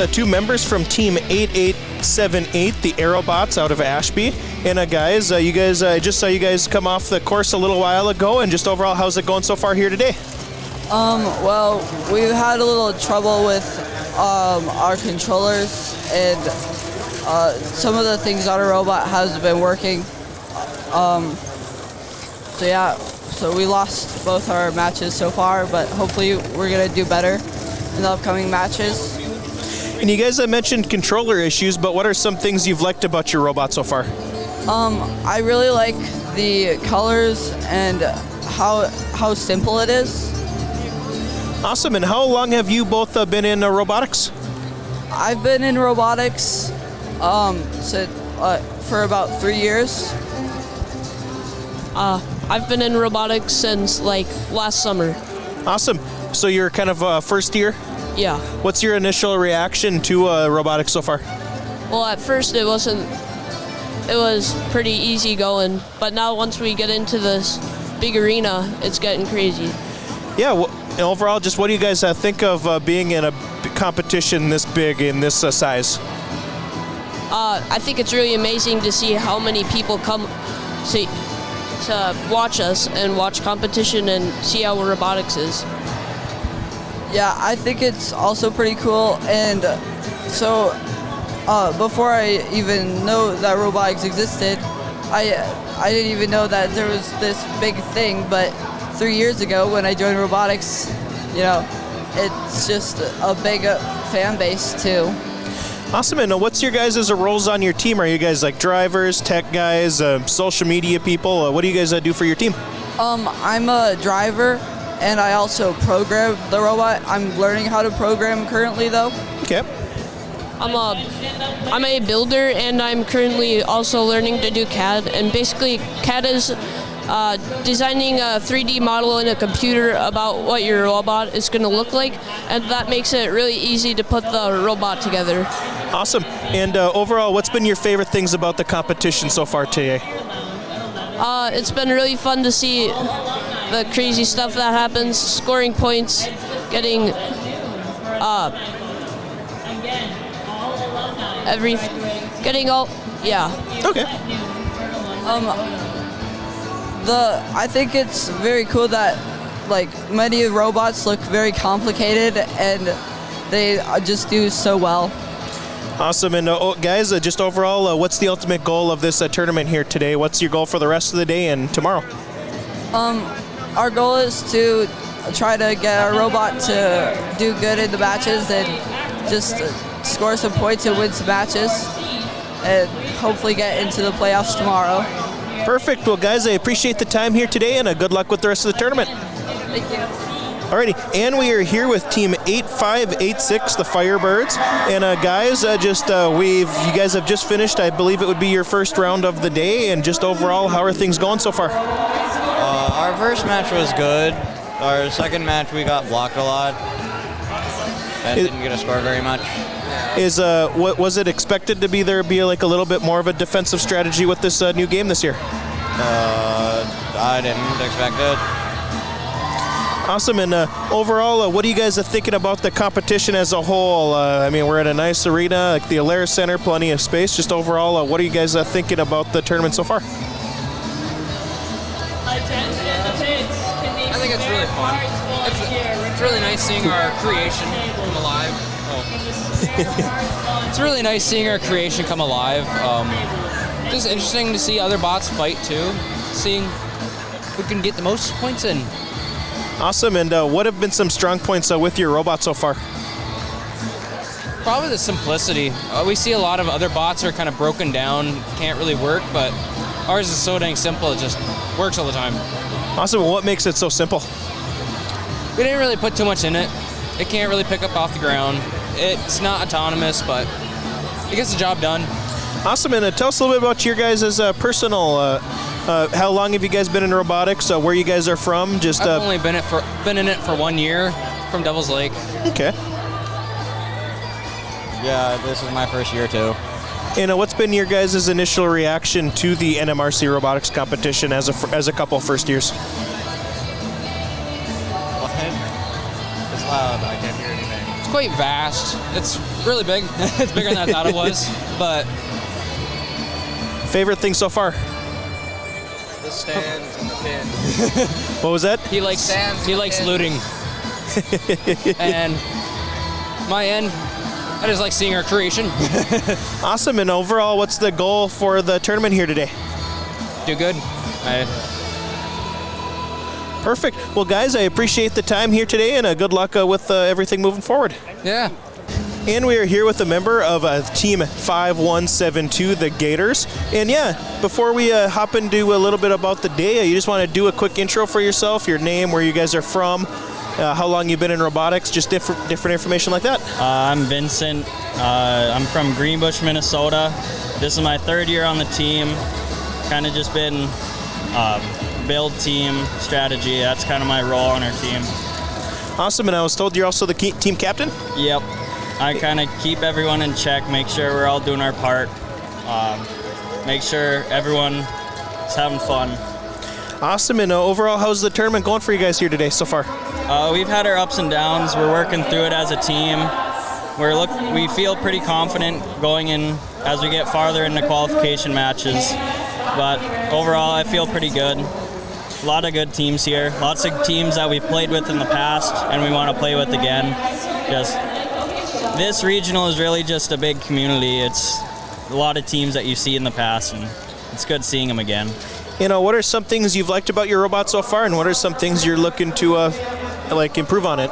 two members from Team 8878, the Aerobots out of Ashby. And guys, I just saw you guys come off the course a little while ago, and just overall, how's it going so far here today? Well, we've had a little trouble with our controllers, and some of the things Otter Robot has been working. So we lost both our matches so far, but hopefully we're gonna do better in the upcoming matches. And you guys mentioned controller issues, but what are some things you've liked about your robot so far? I really like the colors and how simple it is. Awesome. And how long have you both been in robotics? I've been in robotics for about 3 years. I've been in robotics since last summer. Awesome. So you're kind of first year? Yeah. What's your initial reaction to robotics so far? Well, at first it was pretty easy going, but now once we get into this big arena, it's getting crazy. Yeah, well, overall, just what do you guys think of being in a competition this big in this size? I think it's really amazing to see how many people come to watch us and watch competition and see how robotics is. Yeah, I think it's also pretty cool, and so before I even know that robotics existed, I didn't even know that there was this big thing, but 3 years ago when I joined robotics, it's just a big fan base too. Awesome. And what's your guys' roles on your team? Are you guys like drivers, tech guys, social media people? What do you guys do for your team? I'm a driver, and I also program the robot. I'm learning how to program currently, though. Okay. I'm a builder, and I'm currently also learning to do CAD. And basically, CAD is designing a 3D model in a computer about what your robot is going to look like, and that makes it really easy to put the robot together. Awesome. And overall, what's been your favorite things about the competition so far today? It's been really fun to see the crazy stuff that happens, scoring points, getting yeah. Okay. I think it's very cool that many robots look very complicated, and they just do so well. Awesome. And guys, just overall, what's the ultimate goal of this tournament here today? What's your goal for the rest of the day and tomorrow? Our goal is to try to get our robot to do good in the matches and just score some points and win some matches, and hopefully get into the playoffs tomorrow. Perfect. Well, guys, I appreciate the time here today, and good luck with the rest of the tournament. Thank you. Alrighty, and we are here with Team 8586, the Firebirds. And guys, you guys have just finished, I believe it would be your first round of the day, and just overall, how are things going so far? Our first match was good. Our second match, we got blocked a lot and didn't get a score very much. What was it expected to be? There be like a little bit more of a defensive strategy with this new game this year? I didn't expect it. Awesome. And overall, what are you guys thinking about the competition as a whole? We're at a nice arena, like the Alaris Center, plenty of space. Just overall, what are you guys thinking about the tournament so far? I think it's really fun. It's really nice seeing our creation come alive. It's really nice seeing our creation come alive. Just interesting to see other bots fight too, seeing who can get the most points in. Awesome. And what have been some strong points with your robot so far? Probably the simplicity. We see a lot of other bots are kind of broken down, can't really work, but ours is so dang simple, it just works all the time. Awesome. Well, what makes it so simple? We didn't really put too much in it. It can't really pick up off the ground. It's not autonomous, but it gets the job done. Awesome. And tell us a little bit about your guys' personal. How long have you guys been in robotics? Where you guys are from? I've only been in it for 1 year, from Devil's Lake. Okay. Yeah, this is my first year too. And what's been your guys' initial reaction to the NMRC robotics competition as a couple first years? What? It's loud. I can't hear anything. It's quite vast. It's really big. It's bigger than I thought it was. But Favorite thing so far? The stands and the pins. What was that? he likes Pins. looting. And my end, I just like seeing our creation. Awesome. And overall, what's the goal for the tournament here today? Do good. Perfect. Well, guys, I appreciate the time here today, and good luck with everything moving forward. Yeah. And we are here with a member of Team 5172, the Gators. And yeah, before we hop into a little bit about the day, you just want to do a quick intro for yourself, your name, where you guys are from, how long you've been in robotics, just different information like that. I'm Vincent. I'm from Greenbush, Minnesota. This is my third year on the team. Kind of just been build team strategy. That's kind of my role on our team. Awesome. And I was told you're also the team captain? Yep. I kind of keep everyone in check, make sure we're all doing our part, make sure everyone is having fun. Awesome. And overall, how's the tournament going for you guys here today so far? We've had our ups and downs. We're working through it as a team. We feel pretty confident going in as we get farther into qualification matches. But overall, I feel pretty good. A lot of good teams here. Lots of teams that we've played with in the past and we want to play with again. This regional is really just a big community. It's a lot of teams that you see in the past, and it's good seeing them again. You know, what are some things you've liked about your robot so far, and what are some things you're looking to improve on it?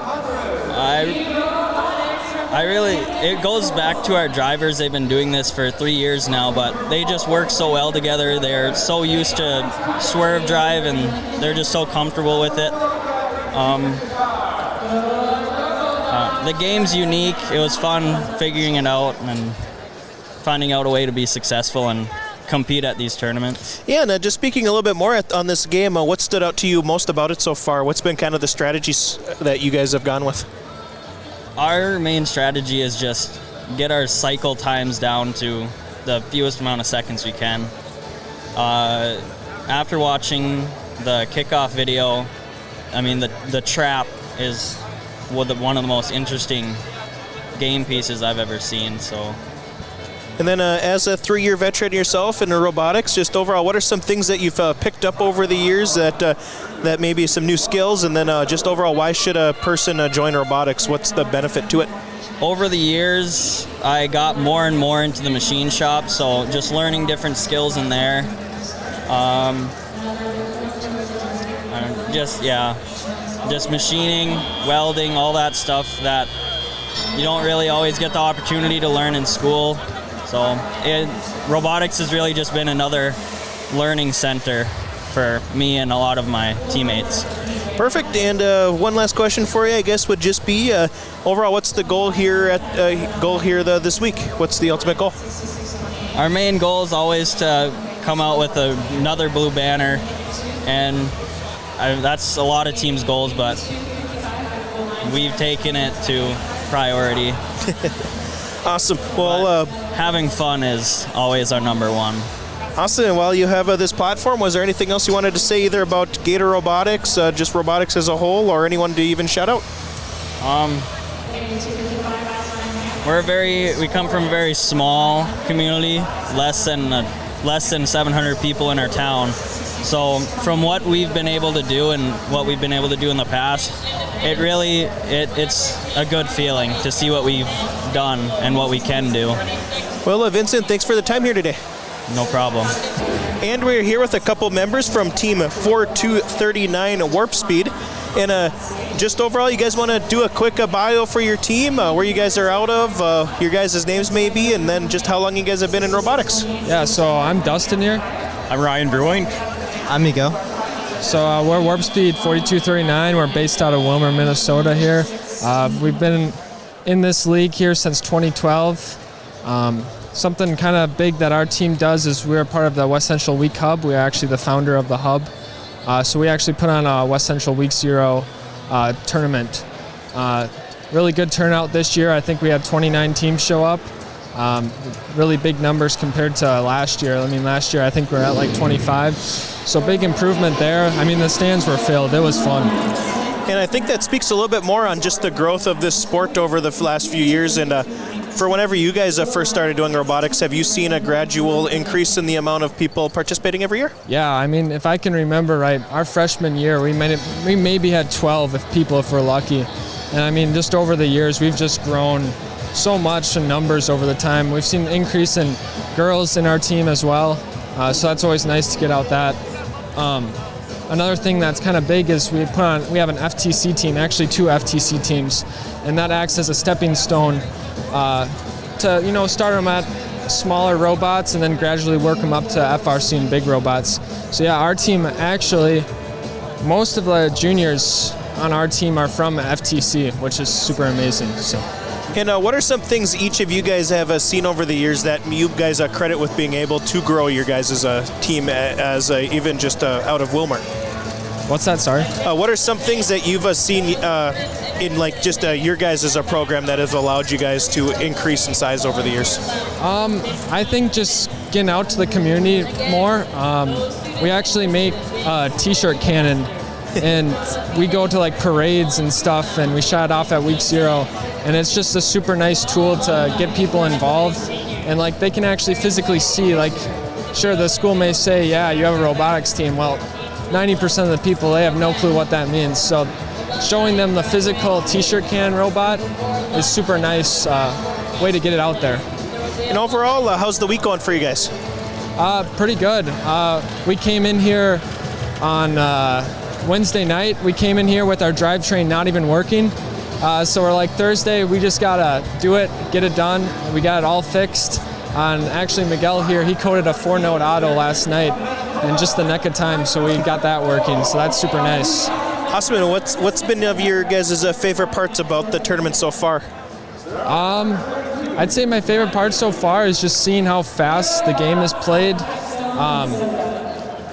It goes back to our drivers. They've been doing this for 3 years now, but they just work so well together. They're so used to swerve drive, and they're just so comfortable with it. The game's unique. It was fun figuring it out and finding out a way to be successful and compete at these tournaments. Yeah, and just speaking a little bit more on this game, what stood out to you most about it so far? What's been kind of the strategies that you guys have gone with? Our main strategy is just get our cycle times down to the fewest amount of seconds we can. After watching the kickoff video, I mean, the trap is one of the most interesting game pieces I've ever seen. So. And then as a 3-year veteran yourself in robotics, just overall, what are some things that you've picked up over the years that maybe some new skills? And then just overall, why should a person join robotics? What's the benefit to it? Over the years, I got more and more into the machine shop, so just learning different skills in there. Just machining, welding, all that stuff that you don't really always get the opportunity to learn in school. So robotics has really just been another learning center for me and a lot of my teammates. Perfect. And one last question for you, I guess, would just be overall, what's the goal here this week? What's the ultimate goal? Our main goal is always to come out with another blue banner, and that's a lot of teams' goals, but we've taken it to priority. Awesome. Well, having fun is always our number one. Awesome. And while you have this platform, was there anything else you wanted to say either about Gator Robotics, just robotics as a whole, or anyone to even shout out? We come from a very small community, less than 700 people in our town. So from what we've been able to do and what we've been able to do in the past, it's a good feeling to see what we've done and what we can do. Well, Vincent, thanks for the time here today. No problem. And we're here with a couple members from Team 4239 Warp Speed. And just overall, you guys want to do a quick bio for your team, where you guys are out of, your guys' names maybe, and then just how long you guys have been in robotics. Yeah, so I'm Dustin here. I'm Ryan Brewing. I'm Miguel. So we're Warp Speed 4239. We're based out of Wilmer, Minnesota here. We've been in this league here since 2012. Something kind of big that our team does is we're part of the West Central Week Hub. We're actually the founder of the hub. So we actually put on a West Central Week Zero tournament. Really good turnout this year. I think we had 29 teams show up. Really big numbers compared to last year. I mean, last year I think we were at like 25. So big improvement there. I mean, the stands were filled. It was fun. And I think that speaks a little bit more on just the growth of this sport over the last few years. And for whenever you guys first started doing robotics, have you seen a gradual increase in the amount of people participating every year? Yeah, I mean, if I can remember right, our freshman year, we maybe had 12 people if we're lucky. And I mean, just over the years, we've just grown so much in numbers over the time. We've seen an increase in girls in our team as well. So that's always nice to get out that. Another thing that's kind of big is we have an FTC team, actually 2 FTC teams, and that acts as a stepping stone to start them at smaller robots and then gradually work them up to FRC and big robots. So yeah, our team actually, most of the juniors on our team are from FTC, which is super amazing. So. And what are some things each of you guys have seen over the years that you guys credit with being able to grow your guys as a team, as even just out of Wilmer? What's that, sorry? What are some things that you've seen in like just your guys as a program that has allowed you guys to increase in size over the years? I think just getting out to the community more. We actually make a t-shirt cannon, and we go to like parades and stuff, and we shot it off at week 0. And it's just a super nice tool to get people involved, and like they can actually physically see, like, sure, the school may say, yeah, you have a robotics team. Well, 90% of the people, they have no clue what that means. So showing them the physical t-shirt can robot is super nice way to get it out there. And overall, how's the week going for you guys? Pretty good. We came in here on Wednesday night. We came in here with our drivetrain not even working. So we're like, Thursday, we just gotta do it, get it done. We got it all fixed. And actually, Miguel here, he coded a 4-note auto last night in just the nick of time, so we got that working. So that's super nice. Awesome. And what's been of your guys' favorite parts about the tournament so far? I'd say my favorite part so far is just seeing how fast the game is played.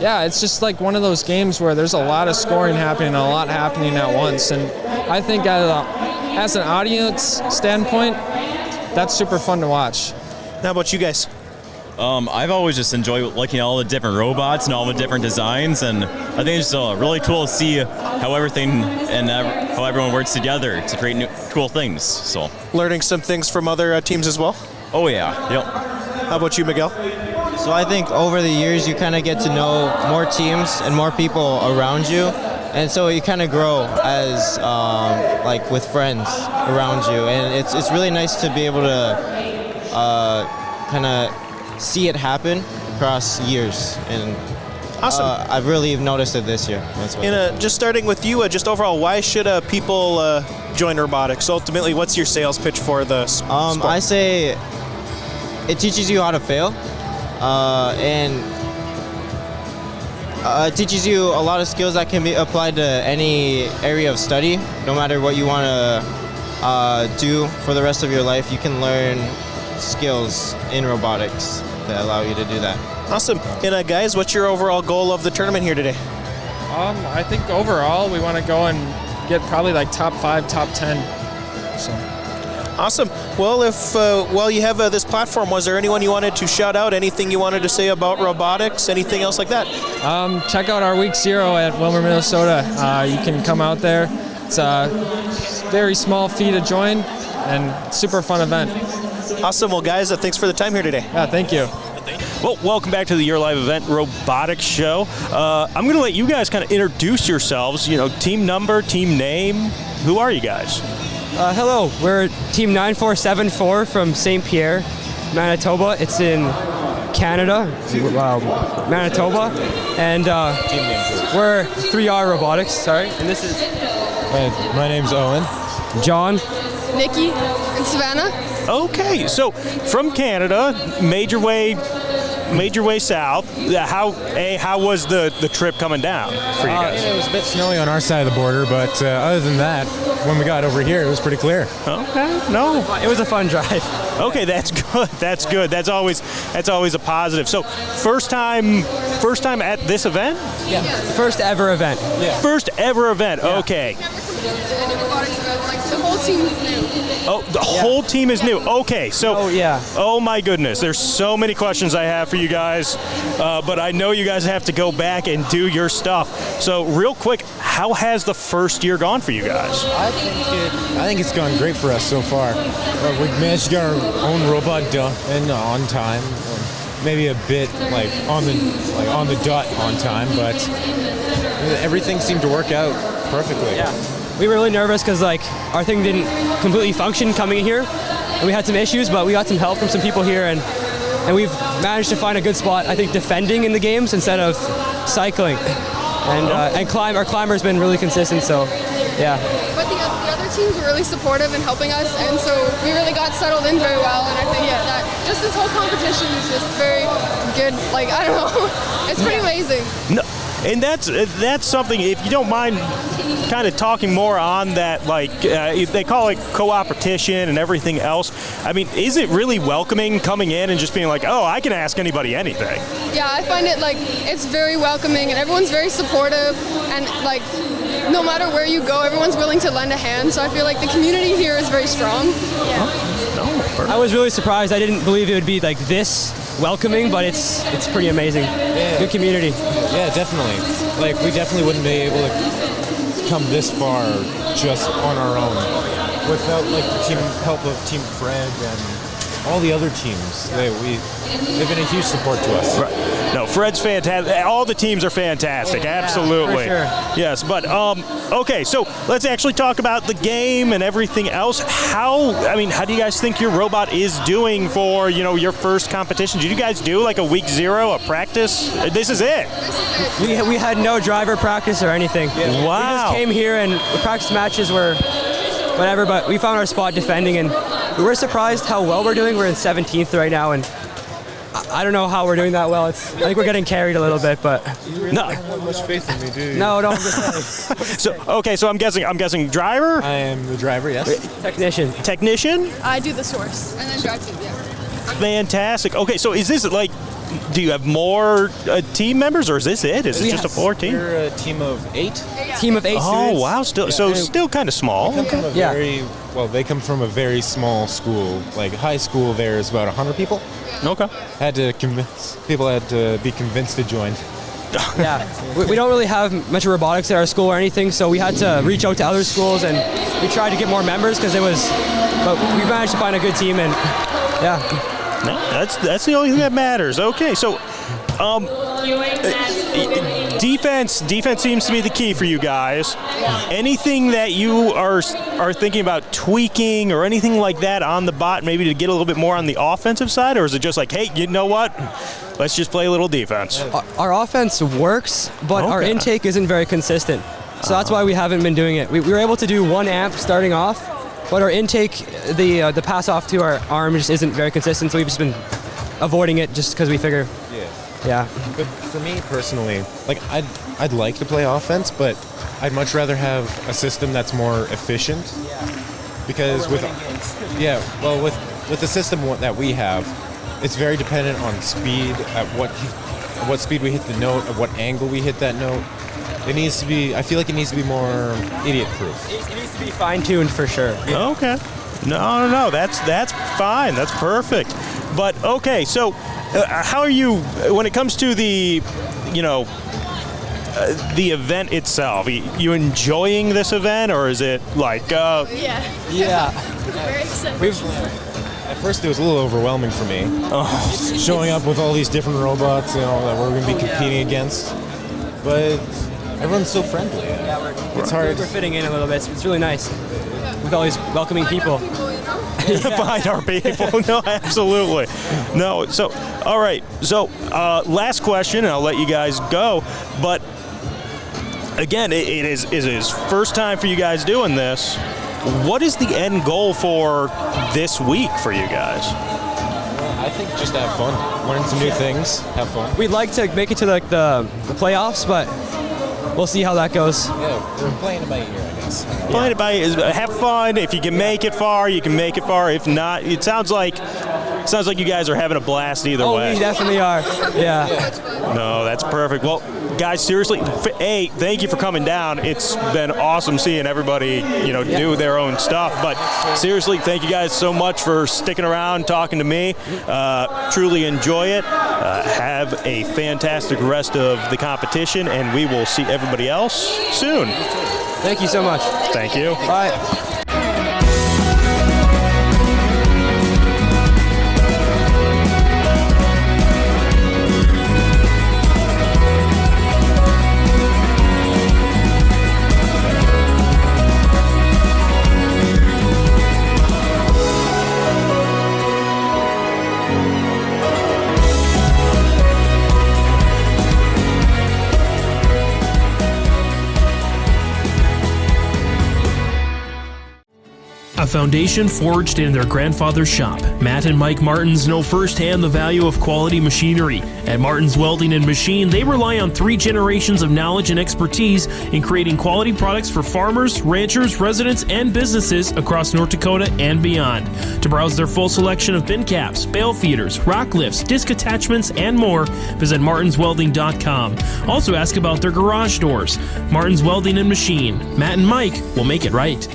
Yeah, it's just like one of those games where there's a lot of scoring happening and a lot happening at once. And I think as an audience standpoint, that's super fun to watch. How about you guys? I've always just enjoyed looking at all the different robots and all the different designs, and I think it's just really cool to see how everything and how everyone works together to create new, cool things. So learning some things from other teams as well? Oh yeah, yep. How about you, Miguel? So I think over the years you kind of get to know more teams and more people around you, and so you kind of grow as like with friends around you, and it's really nice to be able to kind of see it happen across years. And awesome. I've really noticed it this year. That's what and just starting with you, just overall, why should people join robotics? Ultimately, what's your sales pitch for the sport? I say it teaches you how to fail, and it teaches you a lot of skills that can be applied to any area of study. No matter what you want to do for the rest of your life, you can learn skills in robotics that allow you to do that. Awesome. And guys, what's your overall goal of the tournament here today? I think overall we want to go and get probably like top 5, top 10. So. Awesome. Well, if while you have this platform, was there anyone you wanted to shout out? Anything you wanted to say about robotics? Anything else like that? Check out our week 0 at Wilmer, Minnesota. You can come out there. It's a very small fee to join, and super fun event. Awesome. Well, guys, thanks for the time here today. Yeah, thank you. Well, welcome back to the Your Live event Robotics show. I'm going to let you guys kind of introduce yourselves. You know, team number, team name. Who are you guys? Hello, we're Team 9474 from St. Pierre, Manitoba. It's in Canada, Manitoba, and we're 3R Robotics. Sorry, and this is. My name's Owen. John. Nikki. And Savannah. Okay, so from Canada, made your way south. How was the trip coming down for you guys? It was a bit snowy on our side of the border, but other than that, when we got over here, it was pretty clear. Okay, no, it was a fun drive. Okay, that's good. That's good. That's always a positive. So first time at this event? Yeah. First ever event. Yeah. First ever event. Yeah. Okay. Never competed in any robotics events. Like the whole team is new. Oh, the whole team is new. Okay, so oh my goodness, there's so many questions I have for you guys, but I know you guys have to go back and do your stuff. So real quick, how has the first year gone for you guys? I think it's gone great for us so far. We managed to get our own robot done and on time. Maybe a bit on the dot on time, but everything seemed to work out perfectly. Yeah. We were really nervous because our thing didn't completely function coming in here, and we had some issues, but we got some help from some people here, and we've managed to find a good spot. I think defending in the games instead of cycling, and our climber's been really consistent. So, yeah. But the other teams were really supportive in helping us, and so we really got settled in very well. And I think that just this whole competition is just very good. I don't know, it's pretty amazing. No. And that's something, if you don't mind kind of talking more on that, they call it co-opetition and everything else. I mean, is it really welcoming coming in and just being like, oh, I can ask anybody anything? Yeah, I find it it's very welcoming and everyone's very supportive, and no matter where you go, everyone's willing to lend a hand. So I feel like the community here is very strong. Yeah. I was really surprised. I didn't believe it would be this welcoming, but it's pretty amazing. Yeah. Good community. Yeah, definitely. We definitely wouldn't be able to come this far just on our own without the help of Team Fred and all the other teams. They've been a huge support to us. Right. No, Fred's fantastic. All the teams are fantastic. Absolutely. For sure. Yes, but okay, so let's actually talk about the game and everything else. How do you guys think your robot is doing for, your first competition? Did you guys do a week 0, a practice? This is it. We had no driver practice or anything. Yeah. Wow. We just came here and the practice matches were whatever, but we found our spot defending, and we were surprised how well we're doing. We're in 17th right now, and I don't know how we're doing that well. I think we're getting carried a little bit, but you really don't have much faith in me, do you? No, I'm just saying. So I'm guessing driver. I am the driver. Yes. Technician. I do the source and then drive team. Yeah. Fantastic. Okay, so is this do you have more team members, or is this it? Is it just a 4 team? We're a team of 8. Team of 8 students. Oh, wow. Still kind of small. They come from a very small school. High school there is about 100 people. Okay. People had to be convinced to join. Yeah. We don't really have much robotics at our school or anything, so we had to reach out to other schools, and we tried to get more members but we managed to find a good team, and yeah. No, that's the only thing that matters. Okay, so defense seems to be the key for you guys. Anything that you are thinking about tweaking or anything like that on the bot, maybe to get a little bit more on the offensive side, or is it just hey, you know what? Let's just play a little defense. Our offense works, but our intake isn't very consistent. So that's why we haven't been doing it. We were able to do 1 amp starting off, but our intake, the pass off to our arm just isn't very consistent, so we've just been avoiding it just because we figure. Yeah. But for me personally, I'd like to play offense, but I'd much rather have a system that's more efficient. Because with the system that we have, it's very dependent on speed, at what speed we hit the note, at what angle we hit that note. I feel like it needs to be more idiot-proof. It needs to be fine-tuned for sure. Yeah. Okay. No, that's fine. That's perfect. But okay, so how are you when it comes to the event itself? You enjoying this event, or is it Yeah. Very excited. At first, it was a little overwhelming for me. Showing up with all these different robots, that we're going to be competing against. But everyone's so friendly. It's hard. We're fitting in a little bit. It's really nice with all these welcoming people. Find our people. No, absolutely. No. So, all right. So, last question, and I'll let you guys go. But again, it is first time for you guys doing this. What is the end goal for this week for you guys? I think just have fun, learn some new things, have fun. We'd like to make it to the playoffs, but we'll see how that goes. Yeah, we're playing it by ear, I guess. Playing it by ear, have fun. If you can make it far, you can make it far. If not, it sounds like sounds like you guys are having a blast either way. We definitely are. Yeah. No, that's perfect. Well, guys, seriously, thank you for coming down. It's been awesome seeing everybody, do their own stuff. But seriously, thank you guys so much for sticking around, talking to me. Truly enjoy it. Have a fantastic rest of the competition, and we will see everybody else soon. Thank you so much. Thank you. Bye. A foundation forged in their grandfather's shop. Matt and Mike Martins know firsthand the value of quality machinery. At Martins Welding and Machine, they rely on 3 generations of knowledge and expertise in creating quality products for farmers, ranchers, residents, and businesses across North Dakota and beyond. To browse their full selection of bin caps, bale feeders, rock lifts, disc attachments, and more, visit martinswelding.com. Also ask about their garage doors. Martins Welding and Machine. Matt and Mike will make it right.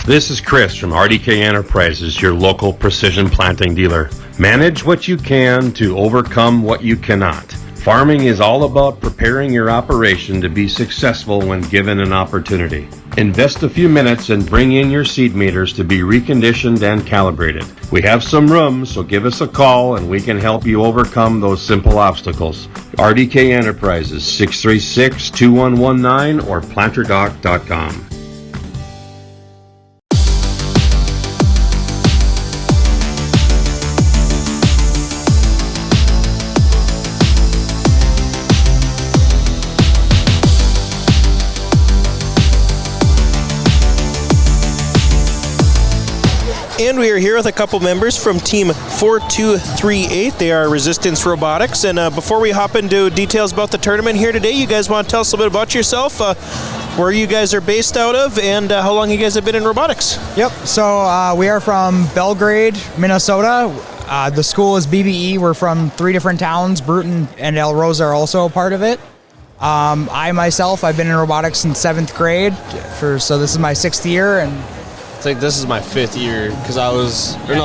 This is Chris from RDK Enterprises, your local precision planting dealer. Manage what you can to overcome what you cannot. Farming is all about preparing your operation to be successful when given an opportunity. Invest a few minutes and bring in your seed meters to be reconditioned and calibrated. We have some room, so give us a call and we can help you overcome those simple obstacles. RDK Enterprises, 636-2119 or planterdoc.com. And we are here with a couple members from Team 4238. They are Resistance Robotics. And before we hop into details about the tournament here today, you guys want to tell us a little bit about yourself, where you guys are based out of, and how long you guys have been in robotics? Yep, so we are from Belgrade, Minnesota. The school is BBE. We're from 3 different towns. Bruton and El Rosa are also a part of it. I myself, I've been in robotics since 7th grade, so this is my 6th year, and I think this is my 5th year because I was, this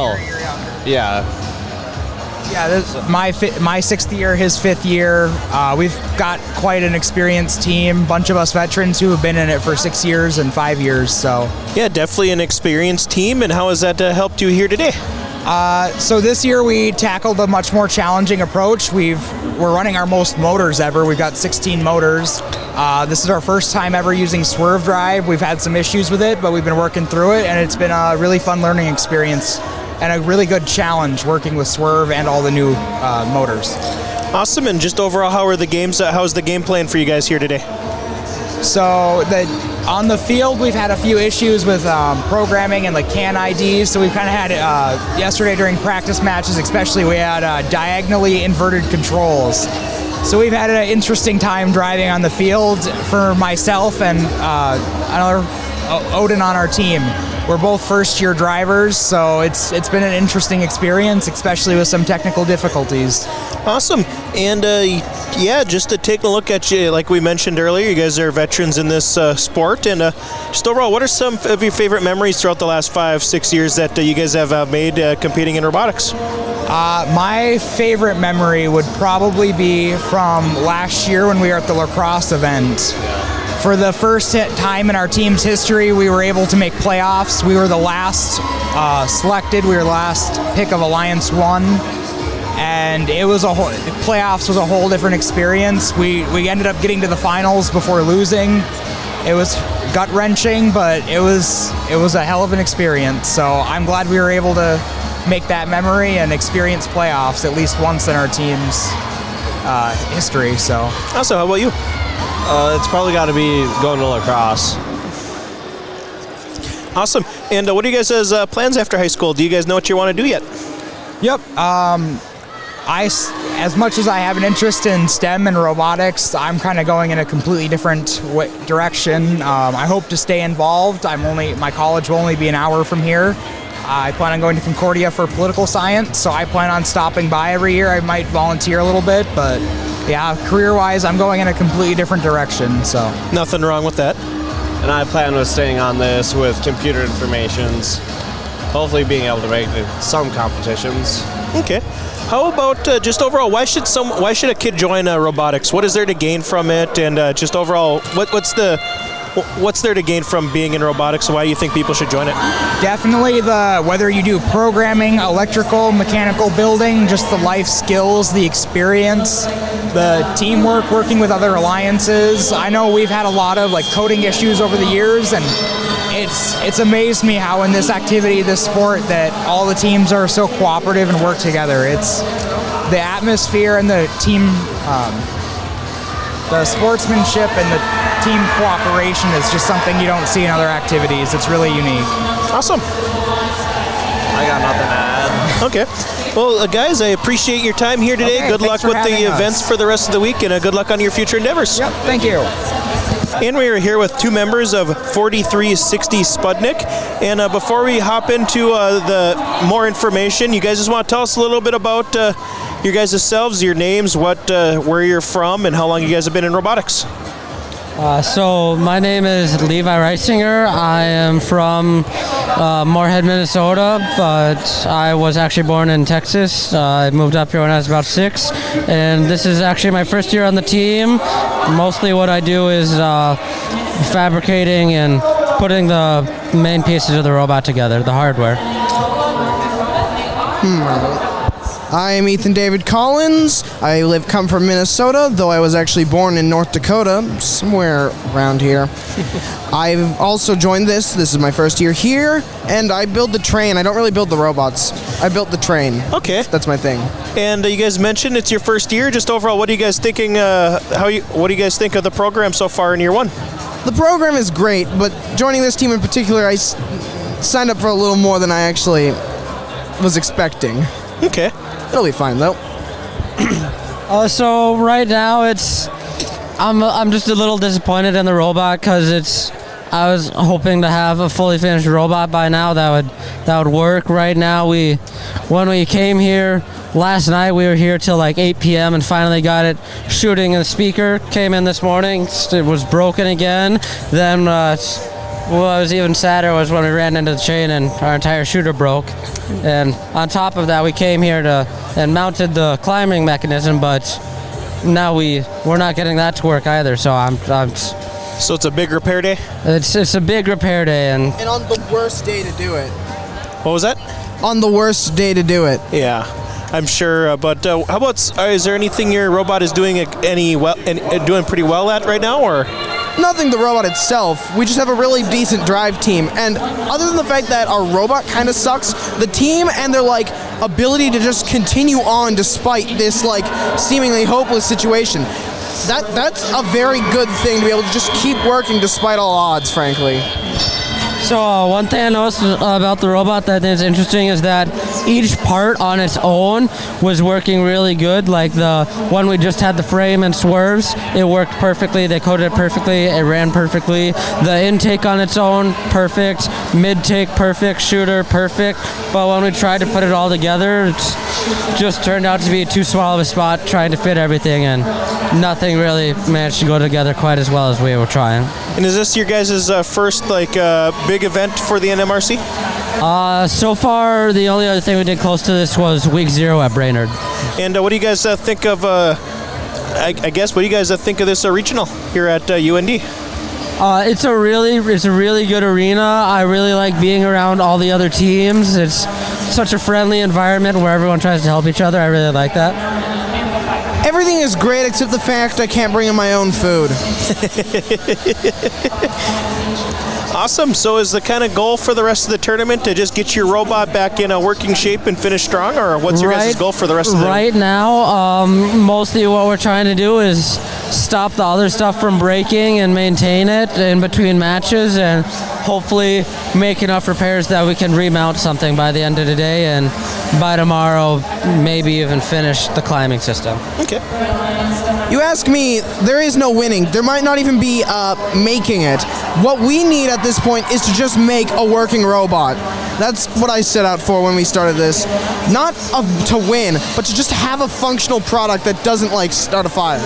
is my 6th year, his 5th year. We've got quite an experienced team, bunch of us veterans who have been in it for 6 years and 5 years. So yeah, definitely an experienced team. And how has that helped you here today? So this year we tackled a much more challenging approach. We're running our most motors ever. We've got 16 motors. This is our first time ever using swerve drive. We've had some issues with it, but we've been working through it, and it's been a really fun learning experience and a really good challenge working with swerve and all the new motors. Awesome. And just overall, how's the game plan for you guys here today? So on the field, we've had a few issues with programming and CAN IDs. So we've kind of had yesterday during practice matches, especially, we had diagonally inverted controls. So we've had an interesting time driving on the field for myself and another Odin on our team. We're both first-year drivers, so it's been an interesting experience, especially with some technical difficulties. Awesome. And just to take a look at you, like we mentioned earlier, you guys are veterans in this sport. And just overall, what are some of your favorite memories throughout the last 5-6 years that you guys have made competing in robotics? My favorite memory would probably be from last year when we were at the lacrosse event. For the first time in our team's history, we were able to make playoffs. We were the last selected. We were the last pick of Alliance 1. And it was playoffs was a whole different experience. We ended up getting to the finals before losing. It was gut-wrenching, but it was a hell of an experience. So I'm glad we were able to make that memory and experience playoffs at least once in our team's history. So. Also, how about you? It's probably got to be going to lacrosse. Awesome. And what are you guys' plans after high school? Do you guys know what you want to do yet? Yep. As much as I have an interest in STEM and robotics, I'm kind of going in a completely different direction. I hope to stay involved. My college will only be an hour from here. I plan on going to Concordia for political science, so I plan on stopping by every year. I might volunteer a little bit, but yeah, career-wise, I'm going in a completely different direction. So nothing wrong with that. And I plan on staying on this with computer informations, hopefully being able to make some competitions. Okay. How about just overall? Why should a kid join robotics? What is there to gain from it? And just overall, what's there to gain from being in robotics? Why do you think people should join it? Definitely whether you do programming, electrical, mechanical building, just the life skills, the experience, the teamwork, working with other alliances. I know we've had a lot of coding issues over the years, and it's amazed me how in this activity, this sport, that all the teams are so cooperative and work together. It's the atmosphere and the team, the sportsmanship and the team cooperation is just something you don't see in other activities. It's really unique. Awesome. I got nothing to add. Okay. Well, guys, I appreciate your time here today. Okay, good luck with the events us. for the rest of the week, and good luck on your future endeavors. Yep, thank you. And we are here with two members of 4360 Spudnik. And before we hop into the more information, you guys just want to tell us a little bit about your guys' selves, your names, where you're from, and how long you guys have been in robotics. So my name is Levi Reisinger. I am from Moorhead, Minnesota, but I was actually born in Texas. I moved up here when I was about 6, and this is actually my first year on the team. Mostly what I do is fabricating and putting the main pieces of the robot together, the hardware. I am Ethan David Collins. I come from Minnesota, though I was actually born in North Dakota, somewhere around here. I've also joined this. This is my first year here, and I build the train. I don't really build the robots. I built the train. Okay. That's my thing. And you guys mentioned it's your first year. Just overall, what are you guys thinking? What do you guys think of the program so far in year one? The program is great, but joining this team in particular, I signed up for a little more than I actually was expecting. Okay. It'll be fine though. So right now I'm just a little disappointed in the robot because I was hoping to have a fully finished robot by now that would work. Right now when we came here last night, we were here till 8 p.m. and finally got it shooting. The speaker came in this morning. It was broken again. Then what was even sadder was when we ran into the chain and our entire shooter broke. And on top of that, we came here and mounted the climbing mechanism, but now we're not getting that to work either. So So it's a big repair day? It's a big repair day. And on the worst day to do it. What was that? On the worst day to do it. Yeah, I'm sure. But how about, is there anything your robot is doing doing pretty well at right now, or? Nothing the robot itself. We just have a really decent drive team. And other than the fact that our robot kind of sucks, the team and their ability to just continue on despite this seemingly hopeless situation. That's a very good thing to be able to just keep working despite all odds, frankly. So one thing I noticed about the robot that is interesting is that each part on its own was working really good. Like the one we just had, the frame and swerves, it worked perfectly. They coded it perfectly. It ran perfectly. The intake on its own, perfect. Mid-take, perfect. Shooter, perfect. But when we tried to put it all together, it just turned out to be too small of a spot trying to fit everything, and nothing really managed to go together quite as well as we were trying. And is this your guys' first big event for the NMRC? So far, the only other thing we did close to this was week 0 at Brainerd. And what do you guys think of? I guess what do you guys think of this regional here at UND? It's a really good arena. I really like being around all the other teams. It's such a friendly environment where everyone tries to help each other. I really like that. Everything is great except the fact I can't bring in my own food. Awesome. So is the kind of goal for the rest of the tournament to just get your robot back in a working shape and finish strong, or what's your guys' goal for the rest of the Right now, mostly what we're trying to do is stop the other stuff from breaking and maintain it in between matches, and hopefully make enough repairs that we can remount something by the end of the day, and by tomorrow maybe even finish the climbing system. Okay. You ask me, there is no winning. There might not even be making it. what we need at this point is to just make a working robot. That's what I set out for when we started this. Not to win, but to just have a functional product that doesn't like start a fire.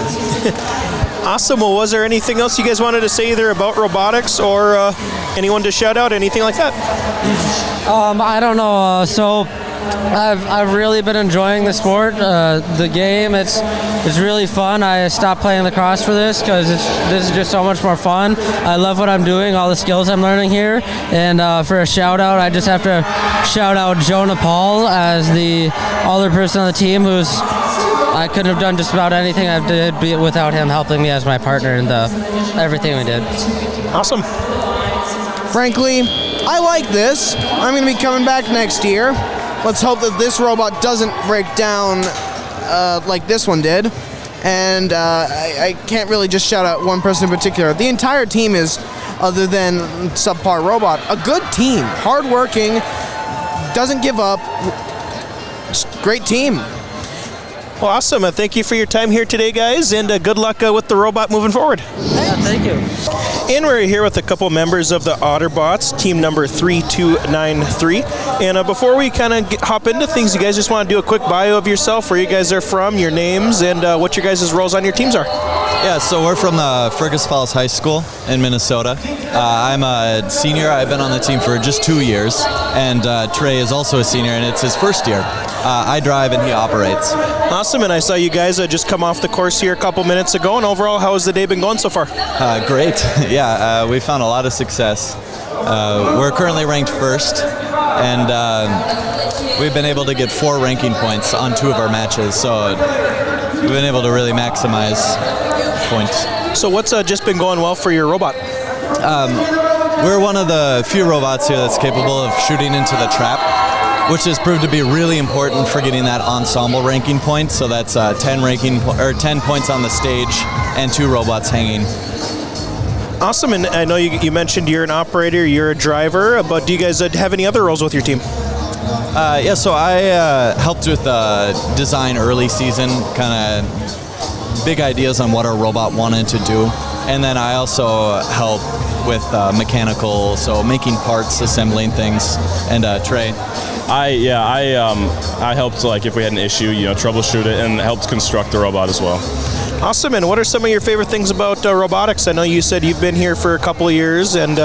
Awesome. Well, was there anything else you guys wanted to say either about robotics or anyone to shout out, anything like that? I don't know. So I've really been enjoying the sport, the game. It's really fun. I stopped playing lacrosse for this because this is just so much more fun. I love what I'm doing, all the skills I'm learning here. And for a shout out, I just have to shout out Jonah Paul as the other person on the team I couldn't have done just about anything I did without him helping me as my partner in everything we did. Awesome. Frankly, I like this. I'm going to be coming back next year. Let's hope that this robot doesn't break down like this one did. And I can't really just shout out one person in particular. The entire team is, other than subpar robot, a good team. Hardworking, doesn't give up. Great team. Well, awesome. Thank you for your time here today, guys, and good luck with the robot moving forward. Yeah, thank you. And we're here with a couple members of the Otter Bots, team number 3293. And before we kind of hop into things, you guys just want to do a quick bio of yourself, where you guys are from, your names, and what your guys' roles on your teams are. Yeah, so we're from Fergus Falls High School in Minnesota. I'm a senior. I've been on the team for just 2 years, and Trey is also a senior, and it's his first year. I drive and he operates. Awesome, and I saw you guys just come off the course here a couple minutes ago, and overall, how has the day been going so far? Great. Yeah, we found a lot of success. We're currently ranked first, and we've been able to get 4 ranking points on 2 of our matches, so we've been able to really maximize points. So what's just been going well for your robot? We're one of the few robots here that's capable of shooting into the trap, which has proved to be really important for getting that ensemble ranking point. So that's 10 points on the stage and 2 robots hanging. Awesome, and I know you mentioned you're an operator, you're a driver, but do you guys have any other roles with your team? Yeah, so I helped with design early season, kind of big ideas on what our robot wanted to do. And then I also help with mechanical, so making parts, assembling things, and Trey. I helped, like, if we had an issue, troubleshoot it, and helped construct the robot as well. Awesome, and what are some of your favorite things about robotics? I know you said you've been here for a couple of years, and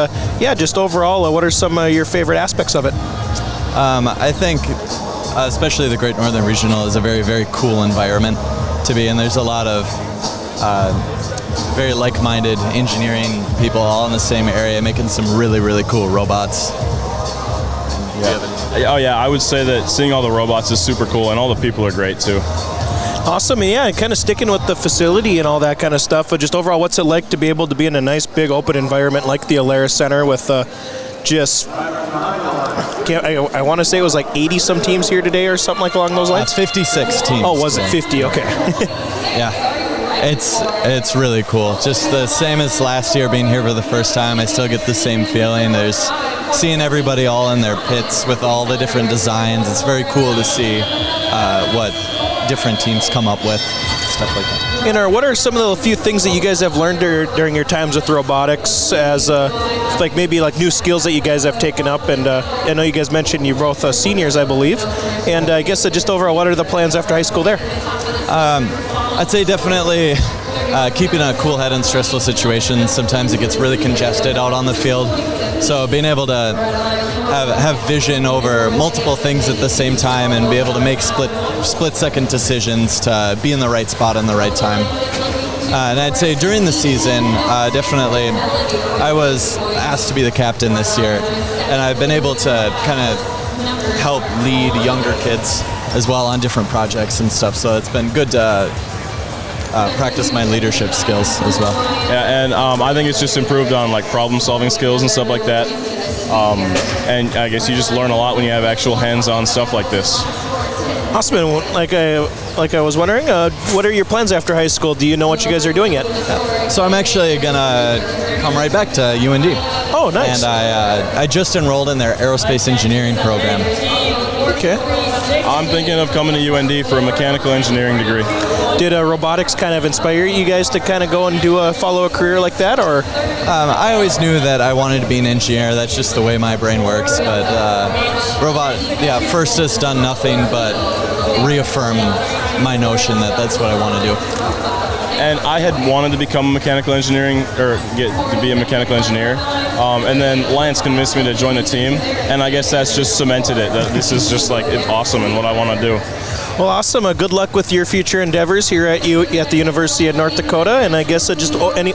just overall, what are some of your favorite aspects of it? I think especially the Great Northern Regional is a very, very cool environment to be in. There's a lot of very like-minded engineering people all in the same area making some really, really cool robots. Oh yeah, I would say that seeing all the robots is super cool, and all the people are great too. Awesome, yeah, and kind of sticking with the facility and all that kind of stuff, but just overall, what's it like to be able to be in a nice, big, open environment like the Alaris Center with I want to say it was like 80-some teams here today or something like along those lines? 56 teams. Oh, was it 50? Okay. Yeah, it's really cool. Just the same as last year being here for the first time. I still get the same feeling. There's seeing everybody all in their pits with all the different designs. It's very cool to see what different teams come up with, stuff like that. And what are some of the few things that you guys have learned during your times with robotics as maybe new skills that you guys have taken up? And I know you guys mentioned you're both seniors, I believe. And I guess just overall, what are the plans after high school there? I'd say definitely keeping a cool head in stressful situations. Sometimes it gets really congested out on the field. So being able to have vision over multiple things at the same time and be able to make split-second decisions to be in the right spot in the right time. And I'd say during the season, definitely, I was asked to be the captain this year, and I've been able to kind of help lead younger kids as well on different projects and stuff. So it's been good to practice my leadership skills as well. Yeah, and I think it's just improved on problem-solving skills and stuff like that. And I guess you just learn a lot when you have actual hands-on stuff like this. Awesome. And like I was wondering, what are your plans after high school? Do you know what you guys are doing yet? So I'm actually gonna come right back to UND. Oh, nice. And I just enrolled in their aerospace engineering program. Okay. I'm thinking of coming to UND for a mechanical engineering degree. Did robotics kind of inspire you guys to kind of go and follow a career like that, or? I always knew that I wanted to be an engineer. That's just the way my brain works. But first has done nothing but reaffirm my notion that that's what I want to do. And I had wanted to become a mechanical engineering, or get to be a mechanical engineer. And then Lance convinced me to join the team, and I guess that's just cemented it. That this is just like it's awesome and what I want to do. Well, awesome. Good luck with your future endeavors here at the University of North Dakota. And I guess just any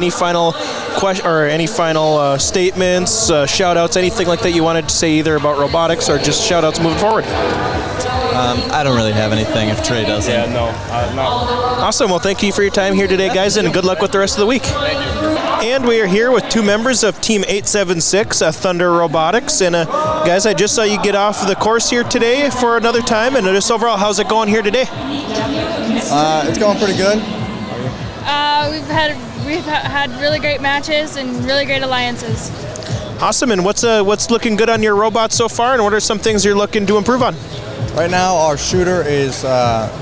final question or any final statements, shout-outs, anything like that you wanted to say either about robotics or just shout-outs moving forward. I don't really have anything if Trey doesn't. Yeah, no. Awesome. Well, thank you for your time here today, guys, and good luck with the rest of the week. Thank you. And we are here with two members of Team 876, Thunder Robotics. And guys, I just saw you get off the course here today for another time. And just overall, how's it going here today? It's going pretty good. We've had really great matches and really great alliances. Awesome. And what's looking good on your robots so far? And what are some things you're looking to improve on? Right now, our shooter is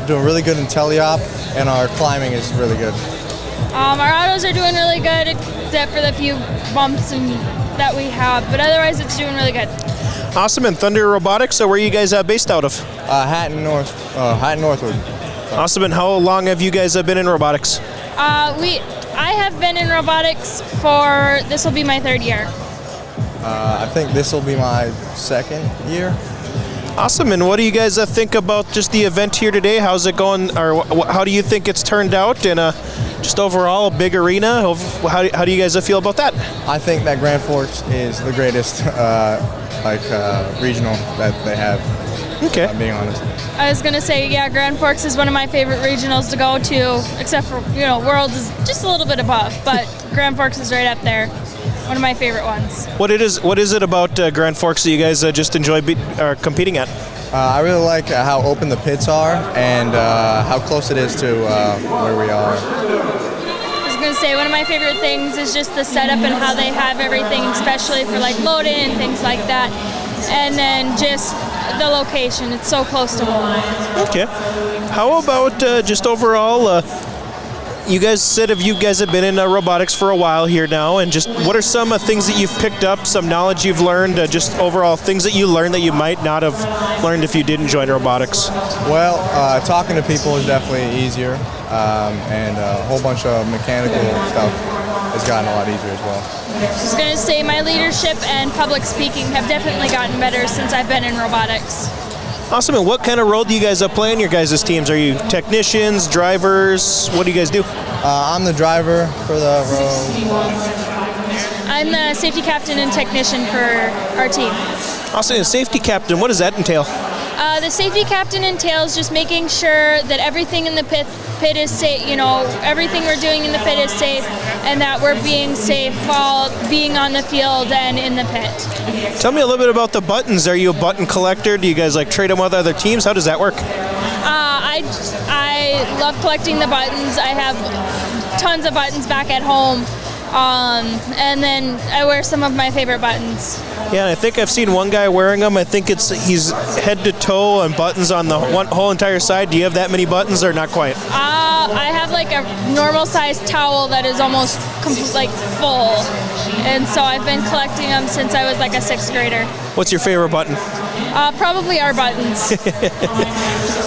doing really good in teleop, and our climbing is really good. Our autos are doing really good, except for the few bumps that we have, but otherwise it's doing really good. Awesome. And Thunder Robotics, so where are you guys based out of? Hatton Northwood. Awesome. And how long have you guys been in robotics? I have been in robotics this will be my 3rd year. I think this will be my 2nd year. Awesome. And what do you guys think about just the event here today? How's it going, or how do you think it's turned out? And just overall, a big arena. How do you guys feel about that? I think that Grand Forks is the greatest regional that they have. Okay. I'm being honest. I was gonna say, yeah, Grand Forks is one of my favorite regionals to go to, except for Worlds is just a little bit above, but Grand Forks is right up there. One of my favorite ones. What is it about Grand Forks that you guys just enjoy competing at? I really like how open the pits are and how close it is to where we are. I was going to say, one of my favorite things is just the setup and how they have everything, especially for like load-in and things like that. And then just the location, it's so close to home. Okay. How about just overall, you guys said you guys have been in robotics for a while here now, and just what are some things that you've picked up, some knowledge you've learned, just overall things that you learned that you might not have learned if you didn't join robotics? Well, talking to people is definitely easier, and a whole bunch of mechanical stuff has gotten a lot easier as well. I was going to say my leadership and public speaking have definitely gotten better since I've been in robotics. Awesome. And what kind of role do you guys play in your guys' teams? Are you technicians, drivers? What do you guys do? I'm the driver for the I'm the safety captain and technician for our team. Awesome. And safety captain, what does that entail? The safety captain entails just making sure that everything in the pit is safe, everything we're doing in the pit is safe, and that we're being safe while being on the field and in the pit. Tell me a little bit about the buttons. Are you a button collector? Do you guys trade them with other teams? How does that work? I love collecting the buttons. I have tons of buttons back at home, and then I wear some of my favorite buttons. Yeah, I think I've seen one guy wearing them. I think he's head to toe and buttons on the whole entire side. Do you have that many buttons or not quite? I have like a normal sized towel that is almost full, and so I've been collecting them since I was like a 6th grader. What's your favorite button? Probably our buttons.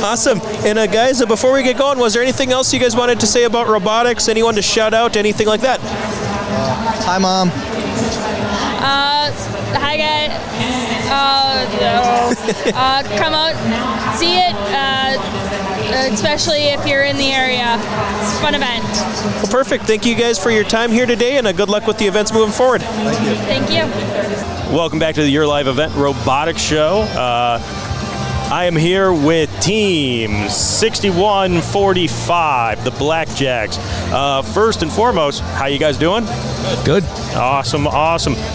Awesome. And guys, before we get going, was there anything else you guys wanted to say about robotics? Anyone to shout out? Anything like that? Hi, Mom. Hi, guys. Come out, see it, especially if you're in the area. It's a fun event. Well, perfect. Thank you guys for your time here today, and good luck with the events moving forward. Thank you. Thank you. Welcome back to the Your Live Event Robotics Show. I am here with Team 6145, the Blackjacks. First and foremost, how you guys doing? Good. Awesome.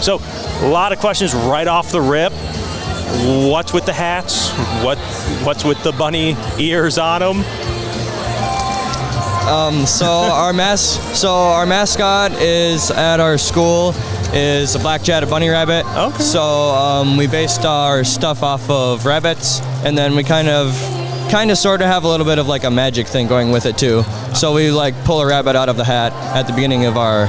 So, a lot of questions right off the rip. What's with the hats? What's with the bunny ears on them? So our mascot is at our school is a blackjack, a bunny rabbit. Okay. So we based our stuff off of rabbits, and then we kind of kind of sort of have a little bit of like a magic thing going with it too. So we like pull a rabbit out of the hat at the beginning of our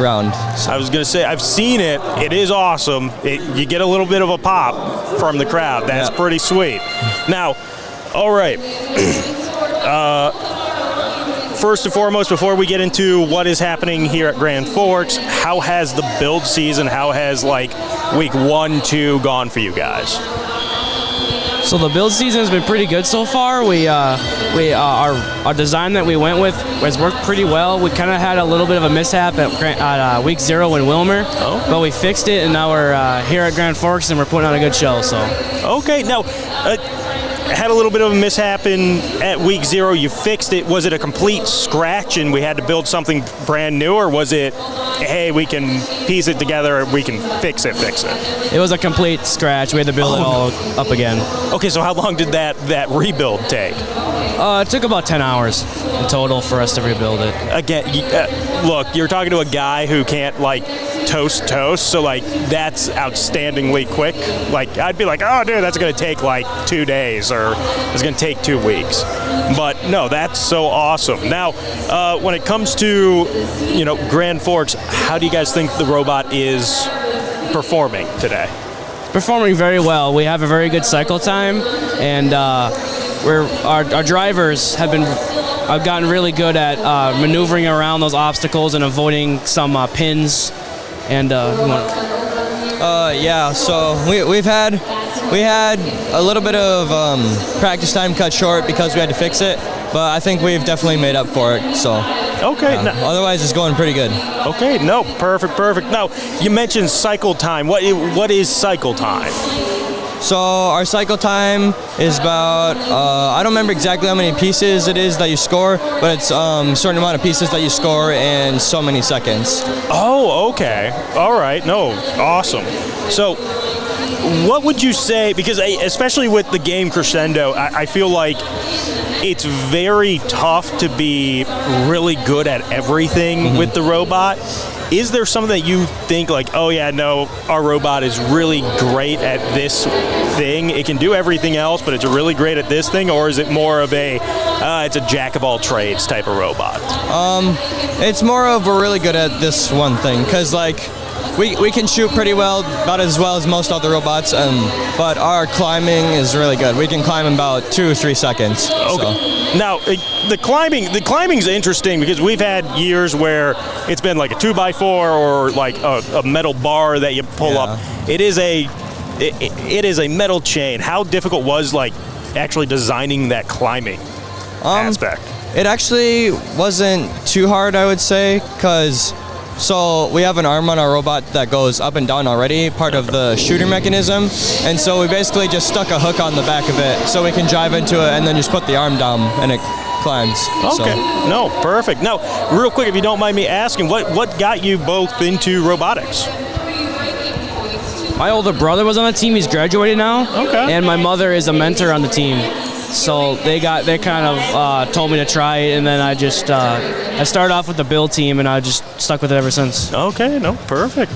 round. I was going to say, I've seen it. It is awesome. You get a little bit of a pop from the crowd. That's pretty sweet. Now, all right. First and foremost, before we get into what is happening here at Grand Forks, how has the build season, how has like week 1, 2 gone for you guys? So the build season has been pretty good so far. Our design that we went with has worked pretty well. We kind of had a little bit of a mishap at week 0 in Wilmer, but we fixed it, and now we're here at Grand Forks, and we're putting on a good show. So okay, now had a little bit of a mishap at week 0. You fixed it. Was it a complete scratch, and we had to build something brand new, or was it, hey, we can piece it together, we can fix it? It was a complete scratch. We had to build it all up again. Okay, so how long did that rebuild take? It took about 10 hours in total for us to rebuild it. Again, look, you're talking to a guy who can't like toast, so like that's outstandingly quick. Like I'd be like, oh dude, that's gonna take like 2 days, or it's gonna take 2 weeks. But no, that's so awesome. Now, when it comes to Grand Forks, how do you guys think the robot is performing today? Performing very well. We have a very good cycle time, and our drivers have gotten really good at maneuvering around those obstacles and avoiding some pins. And so we had a little bit of practice time cut short because we had to fix it, but I think we've definitely made up for it. So okay, otherwise it's going pretty good. Okay, no, perfect. Now you mentioned cycle time. What is cycle time? So our cycle time is about, I don't remember exactly how many pieces it is that you score, but it's a certain amount of pieces that you score in so many seconds. Oh, okay. All right. No, awesome. So what would you say, because especially with the game Crescendo, I feel like it's very tough to be really good at everything with the robot. Is there something that you think like, oh yeah, no, our robot is really great at this thing? It can do everything else, but it's really great at this thing? Or is it more of it's a jack of all trades type of robot? It's more of we're really good at this one thing, because like we can shoot pretty well, about as well as most other robots, but our climbing is really good. We can climb in about 2 or 3 seconds. Okay. So. Now, the climbing's interesting because we've had years where it's been like a 2x4 or like a metal bar that you pull up. It is a metal chain. How difficult was like actually designing that climbing aspect? It actually wasn't too hard, I would say, because so we have an arm on our robot that goes up and down already, part of the shooter mechanism, and so we basically just stuck a hook on the back of it so we can drive into it and then just put the arm down and it climbs. Okay, no, perfect. Now, real quick, if you don't mind me asking, what got you both into robotics? My older brother was on the team. He's graduated now. Okay. And my mother is a mentor on the team. So they kind of told me to try it, and then I started off with the build team, and I just stuck with it ever since. Okay, no, perfect.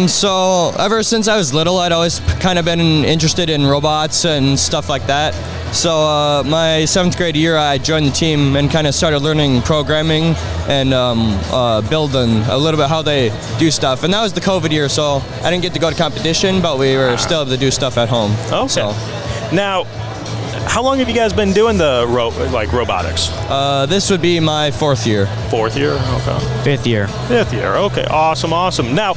So ever since I was little, I'd always kind of been interested in robots and stuff like that. So my 7th grade year, I joined the team and kind of started learning programming and building a little bit how they do stuff. And that was the COVID year, so I didn't get to go to competition, but we were still able to do stuff at home. Okay. So. Now, how long have you guys been doing the robotics? This would be my 4th year. 4th year? Okay. 5th year. 5th year. Okay. Awesome. Now,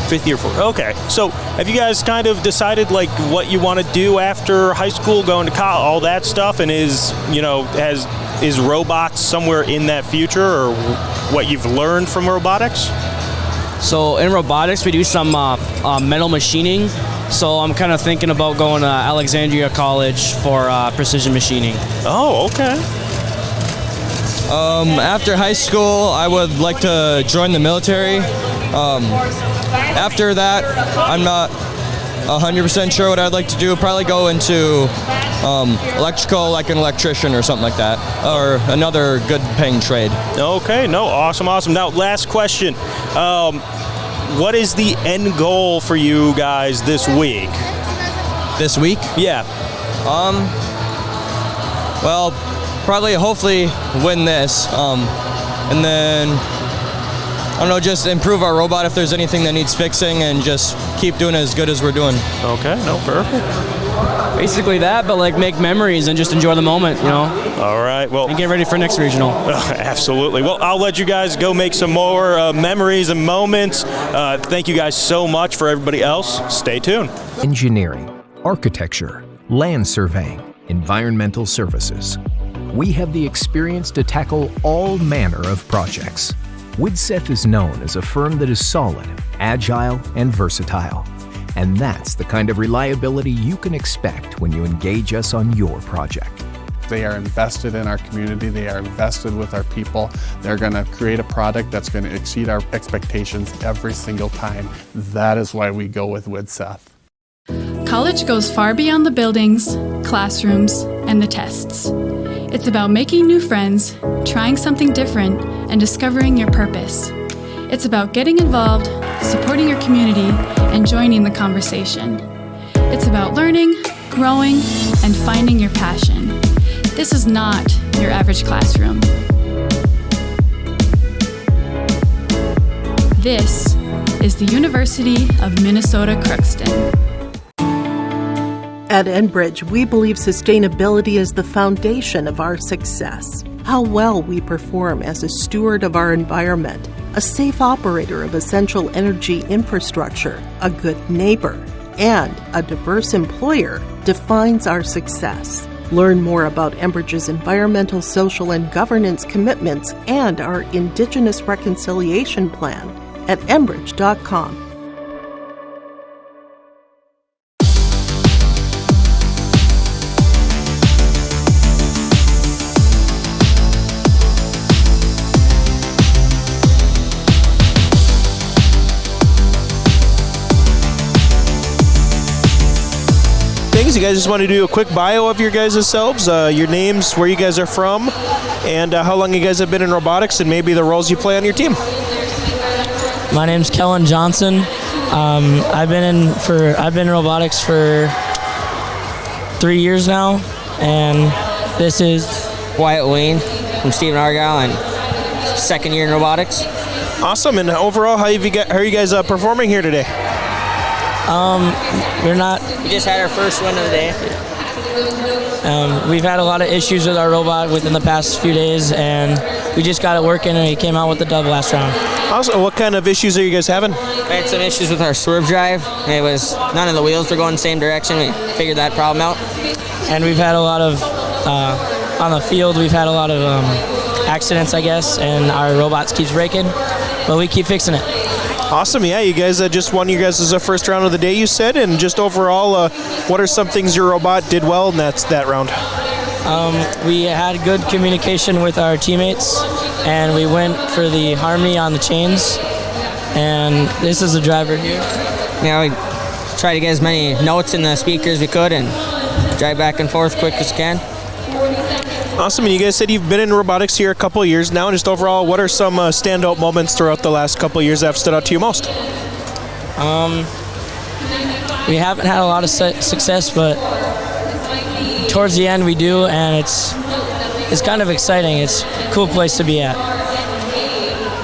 5th year. Okay. So, have you guys kind of decided like what you want to do after high school, going to college, all that stuff, and is robots somewhere in that future, or what you've learned from robotics? So in robotics, we do some metal machining. So I'm kind of thinking about going to Alexandria College for precision machining. Oh, okay. After high school, I would like to join the military. After that, I'm not 100% sure what I'd like to do. Probably go into electrical, like an electrician or something like that, or another good paying trade. Okay, no, awesome. Now, last question. What is the end goal for you guys this week? this week. Yeah. Well, probably, hopefully, win this, and then I don't know, just improve our robot if there's anything that needs fixing, and just keep doing as good as we're doing. Okay, no, perfect. Basically that, but like make memories and just enjoy the moment, you know. All right, well, and get ready for next regional. Absolutely. Well, I'll let you guys go make some more memories and moments. Thank you guys so much. For everybody else, stay tuned. Engineering, architecture, land surveying, environmental services. We have the experience to tackle all manner of projects. Widseth is known as a firm that is solid, agile, and versatile. And that's the kind of reliability you can expect when you engage us on your project. They are invested in our community. They are invested with our people. They're going to create a product that's going to exceed our expectations every single time. That is why we go with Widseth. College goes far beyond the buildings, classrooms, and the tests. It's about making new friends, trying something different, and discovering your purpose. It's about getting involved, supporting your community, and joining the conversation. It's about learning, growing, and finding your passion. This is not your average classroom. This is the University of Minnesota Crookston. At Enbridge, we believe sustainability is the foundation of our success. How well we perform as a steward of our environment, a safe operator of essential energy infrastructure, a good neighbor, and a diverse employer defines our success. Learn more about Enbridge's environmental, social, and governance commitments and our Indigenous Reconciliation Plan at enbridge.com. You guys just want to do a quick bio of your guys' selves, your names, where you guys are from, and how long you guys have been in robotics, and maybe the roles you play on your team. My name's Kellen Johnson. I've been in robotics for 3 years now, and this is Wyatt Wayne from Sten Argal, and second year in robotics. Awesome. And overall, how are you guys performing here today? We just had our first win of the day. We've had a lot of issues with our robot within the past few days, and we just got it working, and we came out with the dub last round. Also, what kind of issues are you guys having? We had some issues with our swerve drive. It was none of the wheels were going the same direction. We figured that problem out. And we've had a lot of on the field. We've had a lot of accidents, I guess, and our robots keeps breaking, but we keep fixing it. Awesome, yeah, you guys just won your guys' first round of the day, you said, and just overall, what are some things your robot did well in that round? We had good communication with our teammates, and we went for the harmony on the chains, and this is the driver here. Yeah, we tried to get as many notes in the speakers as we could and drive back and forth quick as we can. Awesome, and you guys said you've been in robotics here a couple of years now, and just overall, what are some standout moments throughout the last couple of years that have stood out to you most? We haven't had a lot of success, but towards the end we do, and it's kind of exciting. It's a cool place to be at.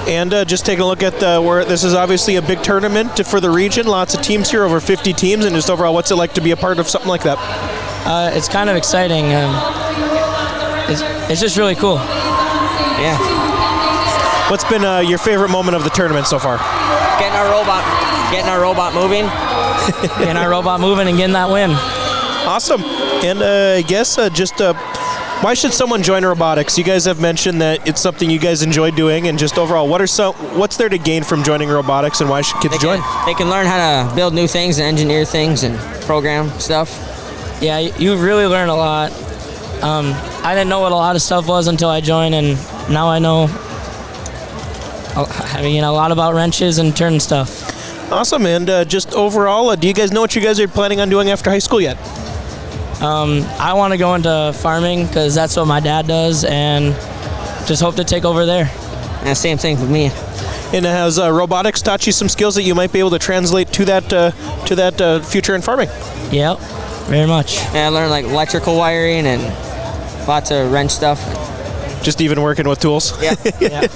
And just taking a look at where this is obviously a big tournament for the region, lots of teams here, over 50 teams, and just overall, what's it like to be a part of something like that? It's kind of exciting. It's just really cool. Yeah. What's been your favorite moment of the tournament so far? Getting our robot moving. Getting our robot moving and getting that win. Awesome. And I guess why should someone join robotics? You guys have mentioned that it's something you guys enjoy doing, and just overall, what's there to gain from joining robotics, and why should kids join? They can learn how to build new things and engineer things and program stuff. Yeah, you really learn a lot. I didn't know what a lot of stuff was until I joined, and now I know a lot about wrenches and turning stuff. Awesome, and just overall, do you guys know what you guys are planning on doing after high school yet? I want to go into farming because that's what my dad does, and just hope to take over there. Yeah, same thing with me. And has robotics taught you some skills that you might be able to translate to that future in farming? Yep. Very much. And I learned like electrical wiring and lots of wrench stuff. Just even working with tools. Yeah.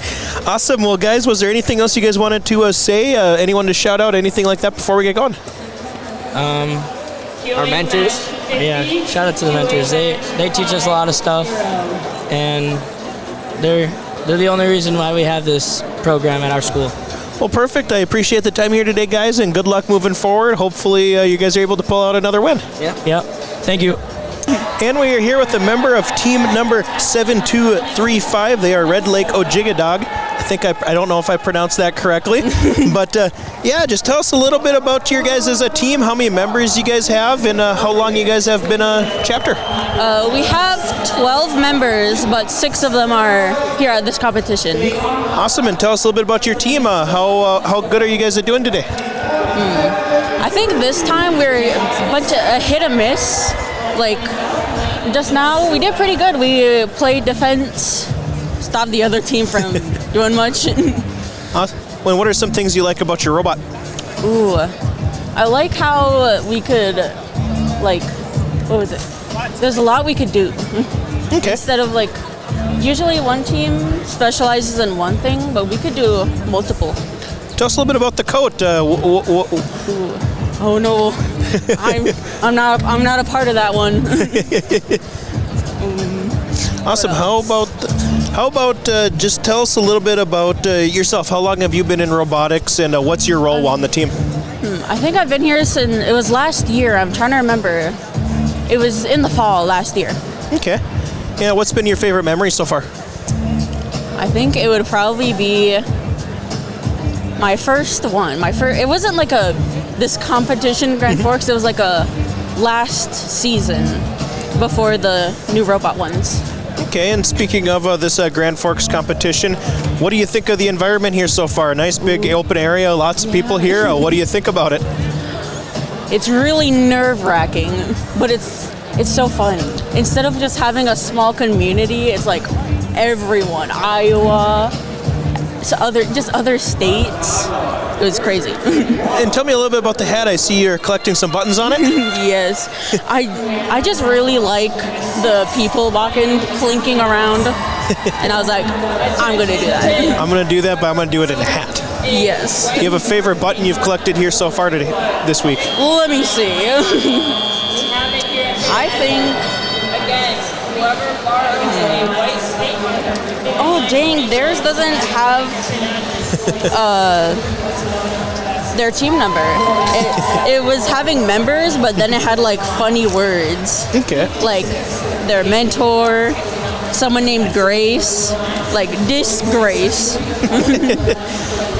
Awesome. Well, guys, was there anything else you guys wanted to say? Anyone to shout out? Anything like that before we get going? Our mentors. Yeah, shout out to the mentors. They teach us a lot of stuff, and they're the only reason why we have this program at our school. Well, perfect. I appreciate the time here today, guys, and good luck moving forward. Hopefully, you guys are able to pull out another win. Yep. Thank you. And we are here with a member of team number 7235. They are Red Lake Ojigadog. I don't know if I pronounced that correctly, but yeah, just tell us a little bit about your guys as a team, how many members you guys have, and how long you guys have been a chapter. We have 12 members, but 6 of them are here at this competition. Awesome, and tell us a little bit about your team. How good are you guys at doing today? I think this time we're a bunch of hit and miss. Like, just now, we did pretty good. We played defense, stopped the other team from doing much. Well, what are some things you like about your robot? Ooh, I like how we could, like, what was it? There's a lot we could do. Okay. Instead of, like, usually one team specializes in one thing, but we could do multiple. Tell us a little bit about the coat. Oh no, I'm not a part of that one. Awesome. How about just tell us a little bit about yourself? How long have you been in robotics, and what's your role on the team? I think I've been here since it was last year. I'm trying to remember. It was in the fall last year. Okay. Yeah. What's been your favorite memory so far? I think it would probably be my first one. It wasn't like this competition in Grand Forks. It was like a last season before the new robot ones. Okay, and speaking of this Grand Forks competition, what do you think of the environment here so far? Nice big open area, lots of people here. What do you think about it? It's really nerve-wracking, but it's so fun. Instead of just having a small community, it's like everyone, Iowa, other states. It was crazy. And tell me a little bit about the hat. I see you're collecting some buttons on it. Yes. I just really like the people walking, clinking around. And I was like, I'm going to do that. I'm going to do that, but I'm going to do it in a hat. Yes. You have a favorite button you've collected here so far this week? Let me see. I think... Oh, dang, theirs doesn't have their team number. It was having members, but then it had like funny words. Okay. Like their mentor, someone named Grace, like disgrace.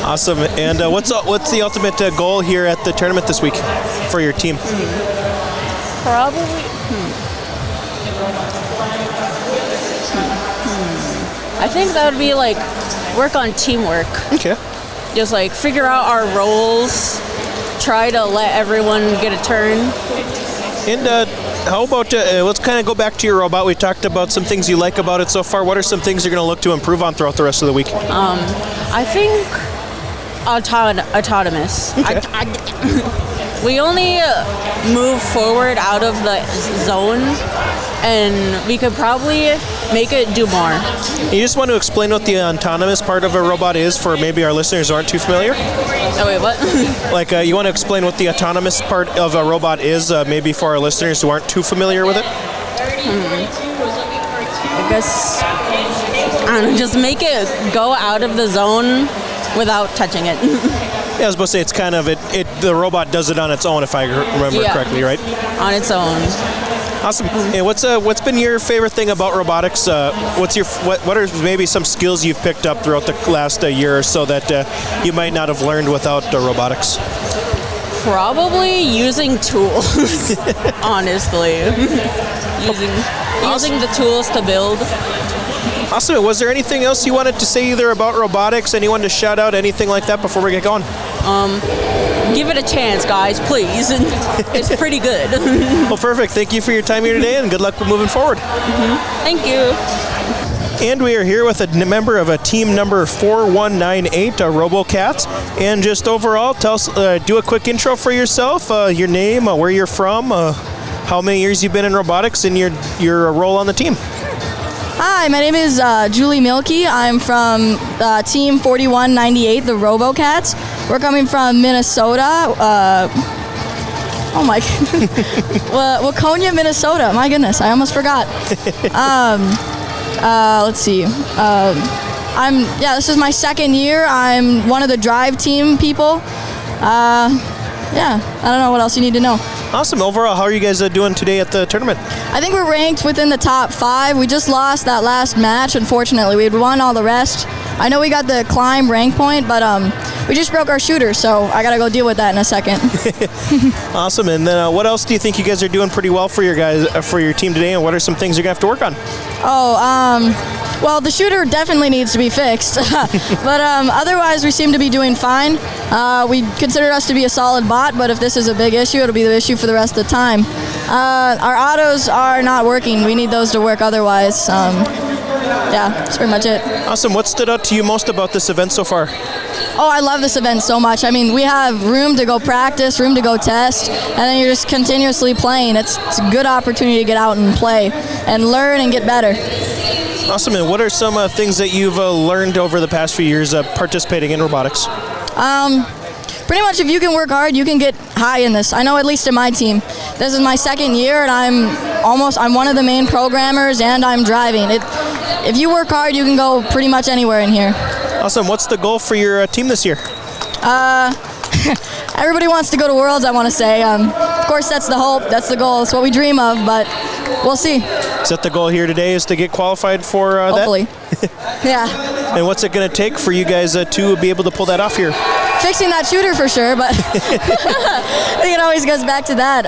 Awesome. And what's the ultimate goal here at the tournament this week for your team? Probably. I think that would be like work on teamwork. Okay. Just like figure out our roles, try to let everyone get a turn. And how about, let's kind of go back to your robot. We talked about some things you like about it so far. What are some things you're going to look to improve on throughout the rest of the week? I think autonomous. Okay. We only move forward out of the zone, and we could probably make it do more. You just want to explain what the autonomous part of a robot is for maybe our listeners who aren't too familiar? Oh, wait, what? Like, you want to explain what the autonomous part of a robot is, maybe for our listeners who aren't too familiar with it? I guess, I don't know, just make it go out of the zone without touching it. Yeah, I was supposed to say it's kind of the robot does it on its own, if I remember correctly, right? On its own. Awesome. And what's been your favorite thing about robotics? What are maybe some skills you've picked up throughout the last year or so that you might not have learned without robotics? Probably using tools. Honestly, using the tools to build. Awesome. Was there anything else you wanted to say either about robotics? Anyone to shout out? Anything like that before we get going? Give it a chance, guys, please. It's pretty good. Well, perfect. Thank you for your time here today, and good luck moving forward. Thank you. And we are here with a member of a team number 4198, Robocats. And just overall, tell us, do a quick intro for yourself, your name, where you're from, how many years you've been in robotics and your role on the team. Hi, my name is Julie Milkey. I'm from Team 4198, the Robocats. We're coming from Minnesota. Waconia, Minnesota. My goodness, I almost forgot. Let's see. This is my second year. I'm one of the drive team people. I don't know what else you need to know. Awesome. Overall, how are you guys doing today at the tournament? I think we're ranked within the top 5. We just lost that last match, unfortunately. We had won all the rest. I know we got the climb rank point, but we just broke our shooter, so I got to go deal with that in a second. Awesome. And then what else do you think you guys are doing pretty well for your team today, and what are some things you're going to have to work on? Well, the shooter definitely needs to be fixed, but otherwise we seem to be doing fine. We consider us to be a solid bot, but if this is a big issue, it'll be the issue for the rest of the time. Our autos are not working. We need those to work otherwise. That's pretty much it. Awesome. What stood out to you most about this event so far? Oh, I love this event so much. I mean, we have room to go practice, room to go test, and then you're just continuously playing. It's a good opportunity to get out and play and learn and get better. Awesome. And what are some things that you've learned over the past few years participating in robotics? Pretty much if you can work hard, you can get high in this. I know at least in my team. This is my second year, and I'm one of the main programmers, and I'm driving. If you work hard, you can go pretty much anywhere in here. Awesome. What's the goal for your team this year? Everybody wants to go to Worlds, I want to say. Of course, that's the hope. That's the goal. It's what we dream of, but we'll see. Is that the goal here today, is to get qualified for that? Hopefully. Yeah. And what's it going to take for you guys to be able to pull that off here? Fixing that shooter for sure, but I think it always goes back to that.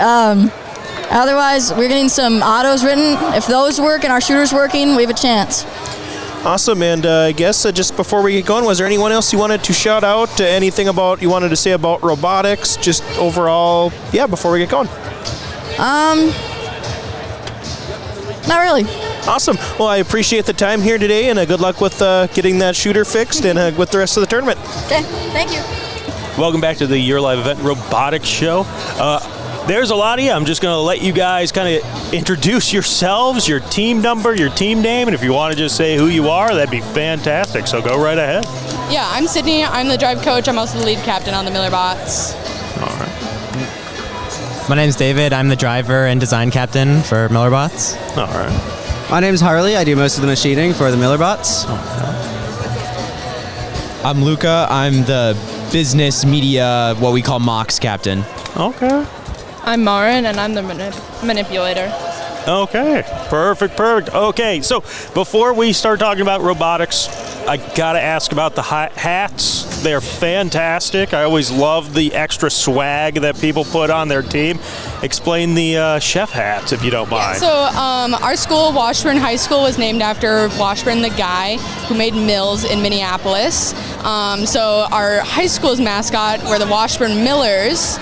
Otherwise, we're getting some autos written. If those work and our shooter's working, we have a chance. Awesome. And I guess just before we get going, was there anyone else you wanted to shout out? Anything you wanted to say about robotics? Just overall, before we get going. Not really. Awesome. Well, I appreciate the time here today, and good luck with getting that shooter fixed and with the rest of the tournament. Okay. Thank you. Welcome back to the Your Live Event Robotics Show. There's a lot of you. I'm just going to let you guys kind of introduce yourselves, your team number, your team name, and if you want to just say who you are, that'd be fantastic. So go right ahead. Yeah, I'm Sydney. I'm the drive coach. I'm also the lead captain on the Miller Bots. All right. My name's David. I'm the driver and design captain for Miller Bots. All right. My name's Harley. I do most of the machining for the Miller Bots. I'm Luca. I'm the business media, what we call MOX captain. Okay. I'm Marin, and I'm the manipulator. Okay, perfect. Okay, so before we start talking about robotics, I gotta ask about the hats. They're fantastic. I always love the extra swag that people put on their team. Explain the chef hats, if you don't mind. So our school, Washburn High School, was named after Washburn, the guy who made mills in Minneapolis. So our high school's mascot were the Washburn Millers.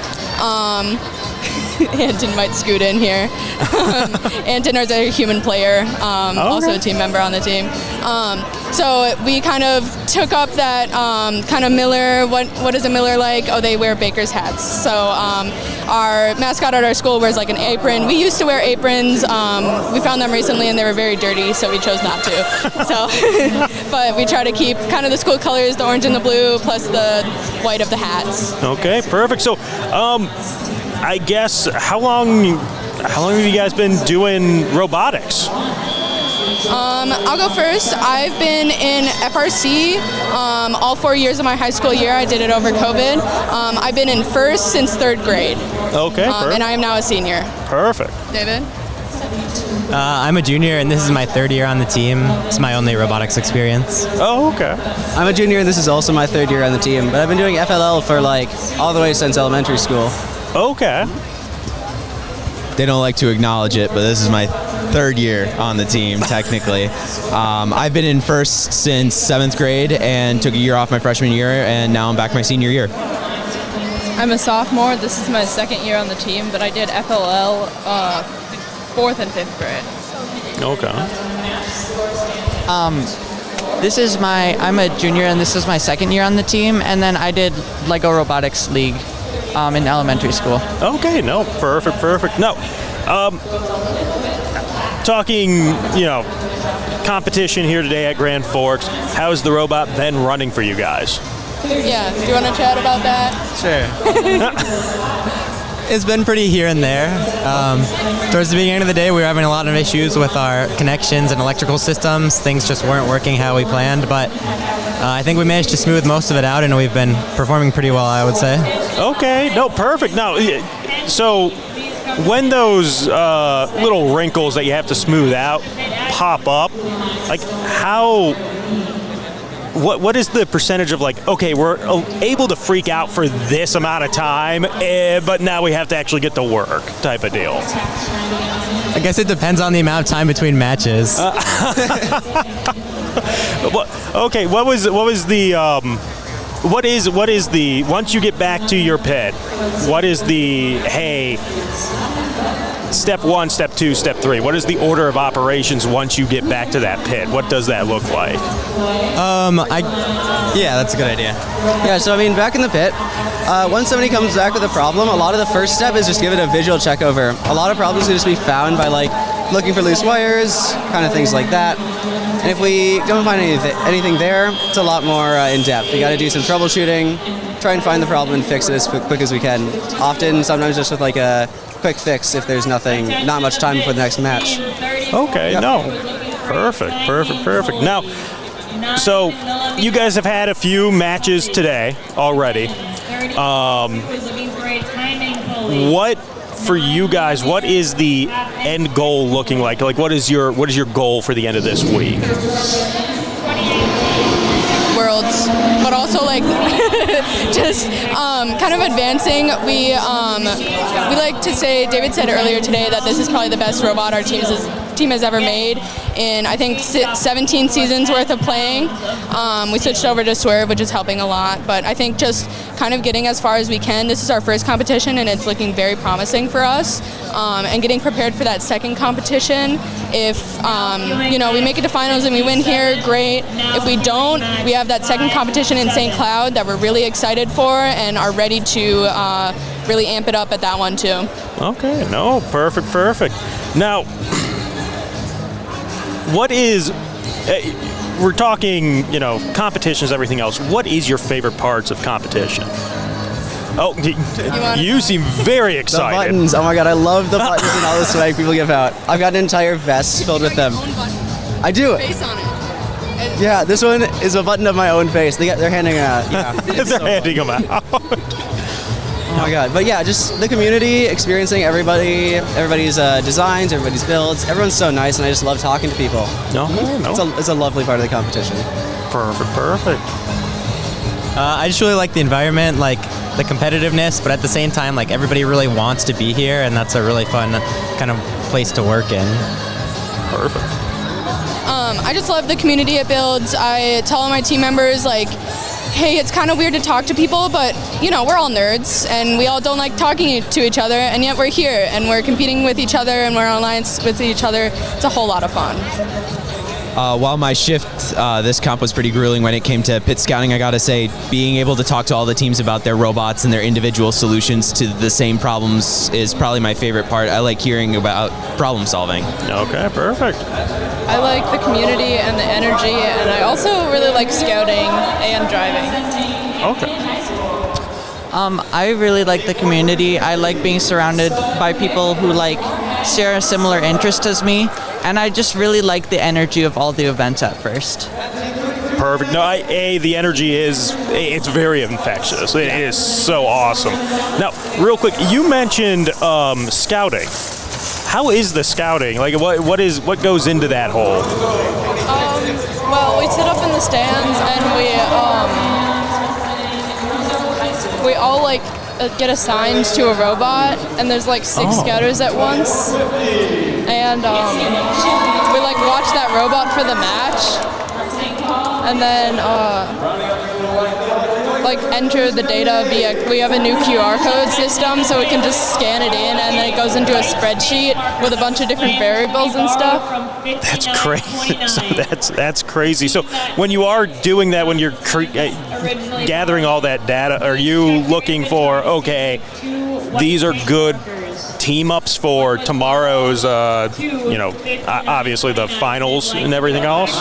Anton might scoot in here. Anton is a human player, also a team member on the team. So we kind of took up that kind of Miller, what is a Miller like? Oh, they wear baker's hats. So our mascot at our school wears like an apron. We used to wear aprons. We found them recently and they were very dirty, so we chose not to. So, but we try to keep kind of the school colors, the orange and the blue, plus the white of the hats. Okay, perfect. So, I guess how long have you guys been doing robotics? I'll go first. I've been in FRC all 4 years of my high school year. I did it over COVID. I've been in first since third grade. Okay, perfect. And I am now a senior. Perfect. David? I'm a junior, and this is my third year on the team. It's my only robotics experience. Oh, okay. I'm a junior, and this is also my third year on the team. But I've been doing FLL for all the way since elementary school. Okay. They don't like to acknowledge it, but this is my third year on the team, technically. I've been in first since 7th grade and took a year off my freshman year, and now I'm back my senior year. I'm a sophomore. This is my second year on the team, but I did FLL 4th and 5th grade. Okay. I'm a junior, and this is my second year on the team, and then I did Lego Robotics League in elementary school. Okay, no, perfect. No, Talking, competition here today at Grand Forks. How has the robot been running for you guys? Yeah, do you want to chat about that? Sure. It's been pretty here and there. Towards the beginning of the day, we were having a lot of issues with our connections and electrical systems. Things just weren't working how we planned, but I think we managed to smooth most of it out, and we've been performing pretty well, I would say. Okay, no, perfect. Now, so when those little wrinkles that you have to smooth out pop up, like how... What is the percentage of okay, we're able to freak out for this amount of time, but now we have to actually get to work type of deal? I guess it depends on the amount of time between matches. Okay, what is the once you get back to your pit, what is the step 1, step 2, step 3? What is the order of operations once you get back to that pit? What does that look like? Yeah, that's a good idea. Yeah, so back in the pit, once somebody comes back with a problem, a lot of the first step is just give it a visual check over. A lot of problems can just be found by looking for loose wires, kind of things like that. And if we don't find anything there, it's a lot more in depth. We got to do some troubleshooting, try and find the problem and fix it as quick as we can. Often, sometimes just with a quick fix if there's not much time before the next match. Okay, Yep. no. Perfect. Now, so you guys have had a few matches today already. What for you guys? What is the end goal looking like? What is your goal for the end of this week? Worlds, but also just kind of advancing. We like to say, David said earlier today that this is probably the best robot our team has ever made in, I think, 17 seasons worth of playing. We switched over to Swerve, which is helping a lot, but I think just kind of getting as far as we can. This is our first competition, and it's looking very promising for us, and getting prepared for that second competition. If we make it to finals and we win here, great. If we don't, we have that second competition in St. Cloud that we're really excited for and are ready to really amp it up at that one too. Okay, no, perfect. Now, what is, we're talking, competitions, everything else. What is your favorite parts of competition? Oh, you seem very excited. The buttons, oh my god, I love the buttons and all the swag people give out. I've got an entire vest filled with them. I do. Face on it. Yeah, this one is a button of my own face. They're handing it out. Yeah, handing them out. Oh my god, but yeah, just the community, experiencing everybody's designs, everybody's builds. Everyone's so nice, and I just love talking to people. No. It's a lovely part of the competition. Perfect. I just really like the environment, the competitiveness, but at the same time, everybody really wants to be here, and that's a really fun kind of place to work in. Perfect. I just love the community it builds. I tell all my team members, hey, it's kind of weird to talk to people, but, we're all nerds, and we all don't like talking to each other, and yet we're here, and we're competing with each other, and we're on alliance with each other. It's a whole lot of fun. While my shift, this comp was pretty grueling when it came to pit scouting, I gotta say, being able to talk to all the teams about their robots and their individual solutions to the same problems is probably my favorite part. I like hearing about problem solving. Okay, perfect. I like the community and the energy, and I also really like scouting and driving. Okay. I really like the community. I like being surrounded by people who share a similar interest as me, and I just really like the energy of all the events at first. Perfect. No, the energy it's very infectious. It is so awesome. Now, real quick, you mentioned scouting. How is the scouting? What goes into that whole? Well, we sit up in the stands and we all get assigned to a robot, and there's 6 scouters at once, and we watch that robot for the match, and then enter the data we have a new QR code system, so we can just scan it in, and then it goes into a spreadsheet with a bunch of different variables and stuff. That's crazy. That's crazy. So when you are doing that, when you're gathering all that data, are you looking for, okay, these are good team ups for tomorrow's, obviously the finals and everything else?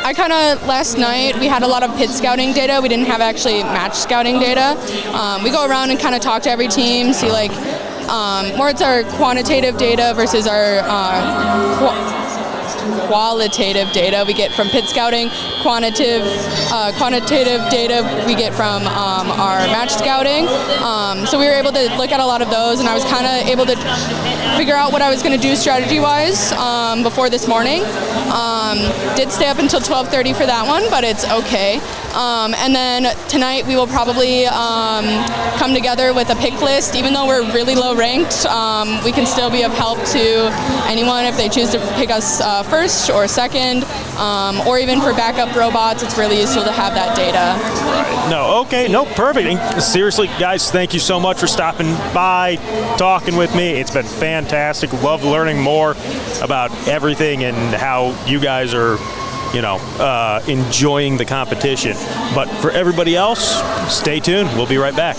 I kind of, last night, we had a lot of pit scouting data. We didn't have actually match scouting data. We go around and kind of talk to every team, see more it's our quantitative data versus our qualitative data we get from pit scouting. Quantitative data we get from our match scouting. So we were able to look at a lot of those, and I was kind of able to figure out what I was going to do strategy-wise before this morning. Did stay up until 12:30 for that one, but it's okay. And then tonight we will probably come together with a pick list. Even though we're really low ranked, we can still be of help to anyone if they choose to pick us first or second, or even for backup robots. It's really useful to have that data. Perfect. And seriously, guys, thank you so much for stopping by, talking with me. It's been fantastic. Love learning more about everything and how you guys are enjoying the competition. But for everybody else, stay tuned. We'll be right back.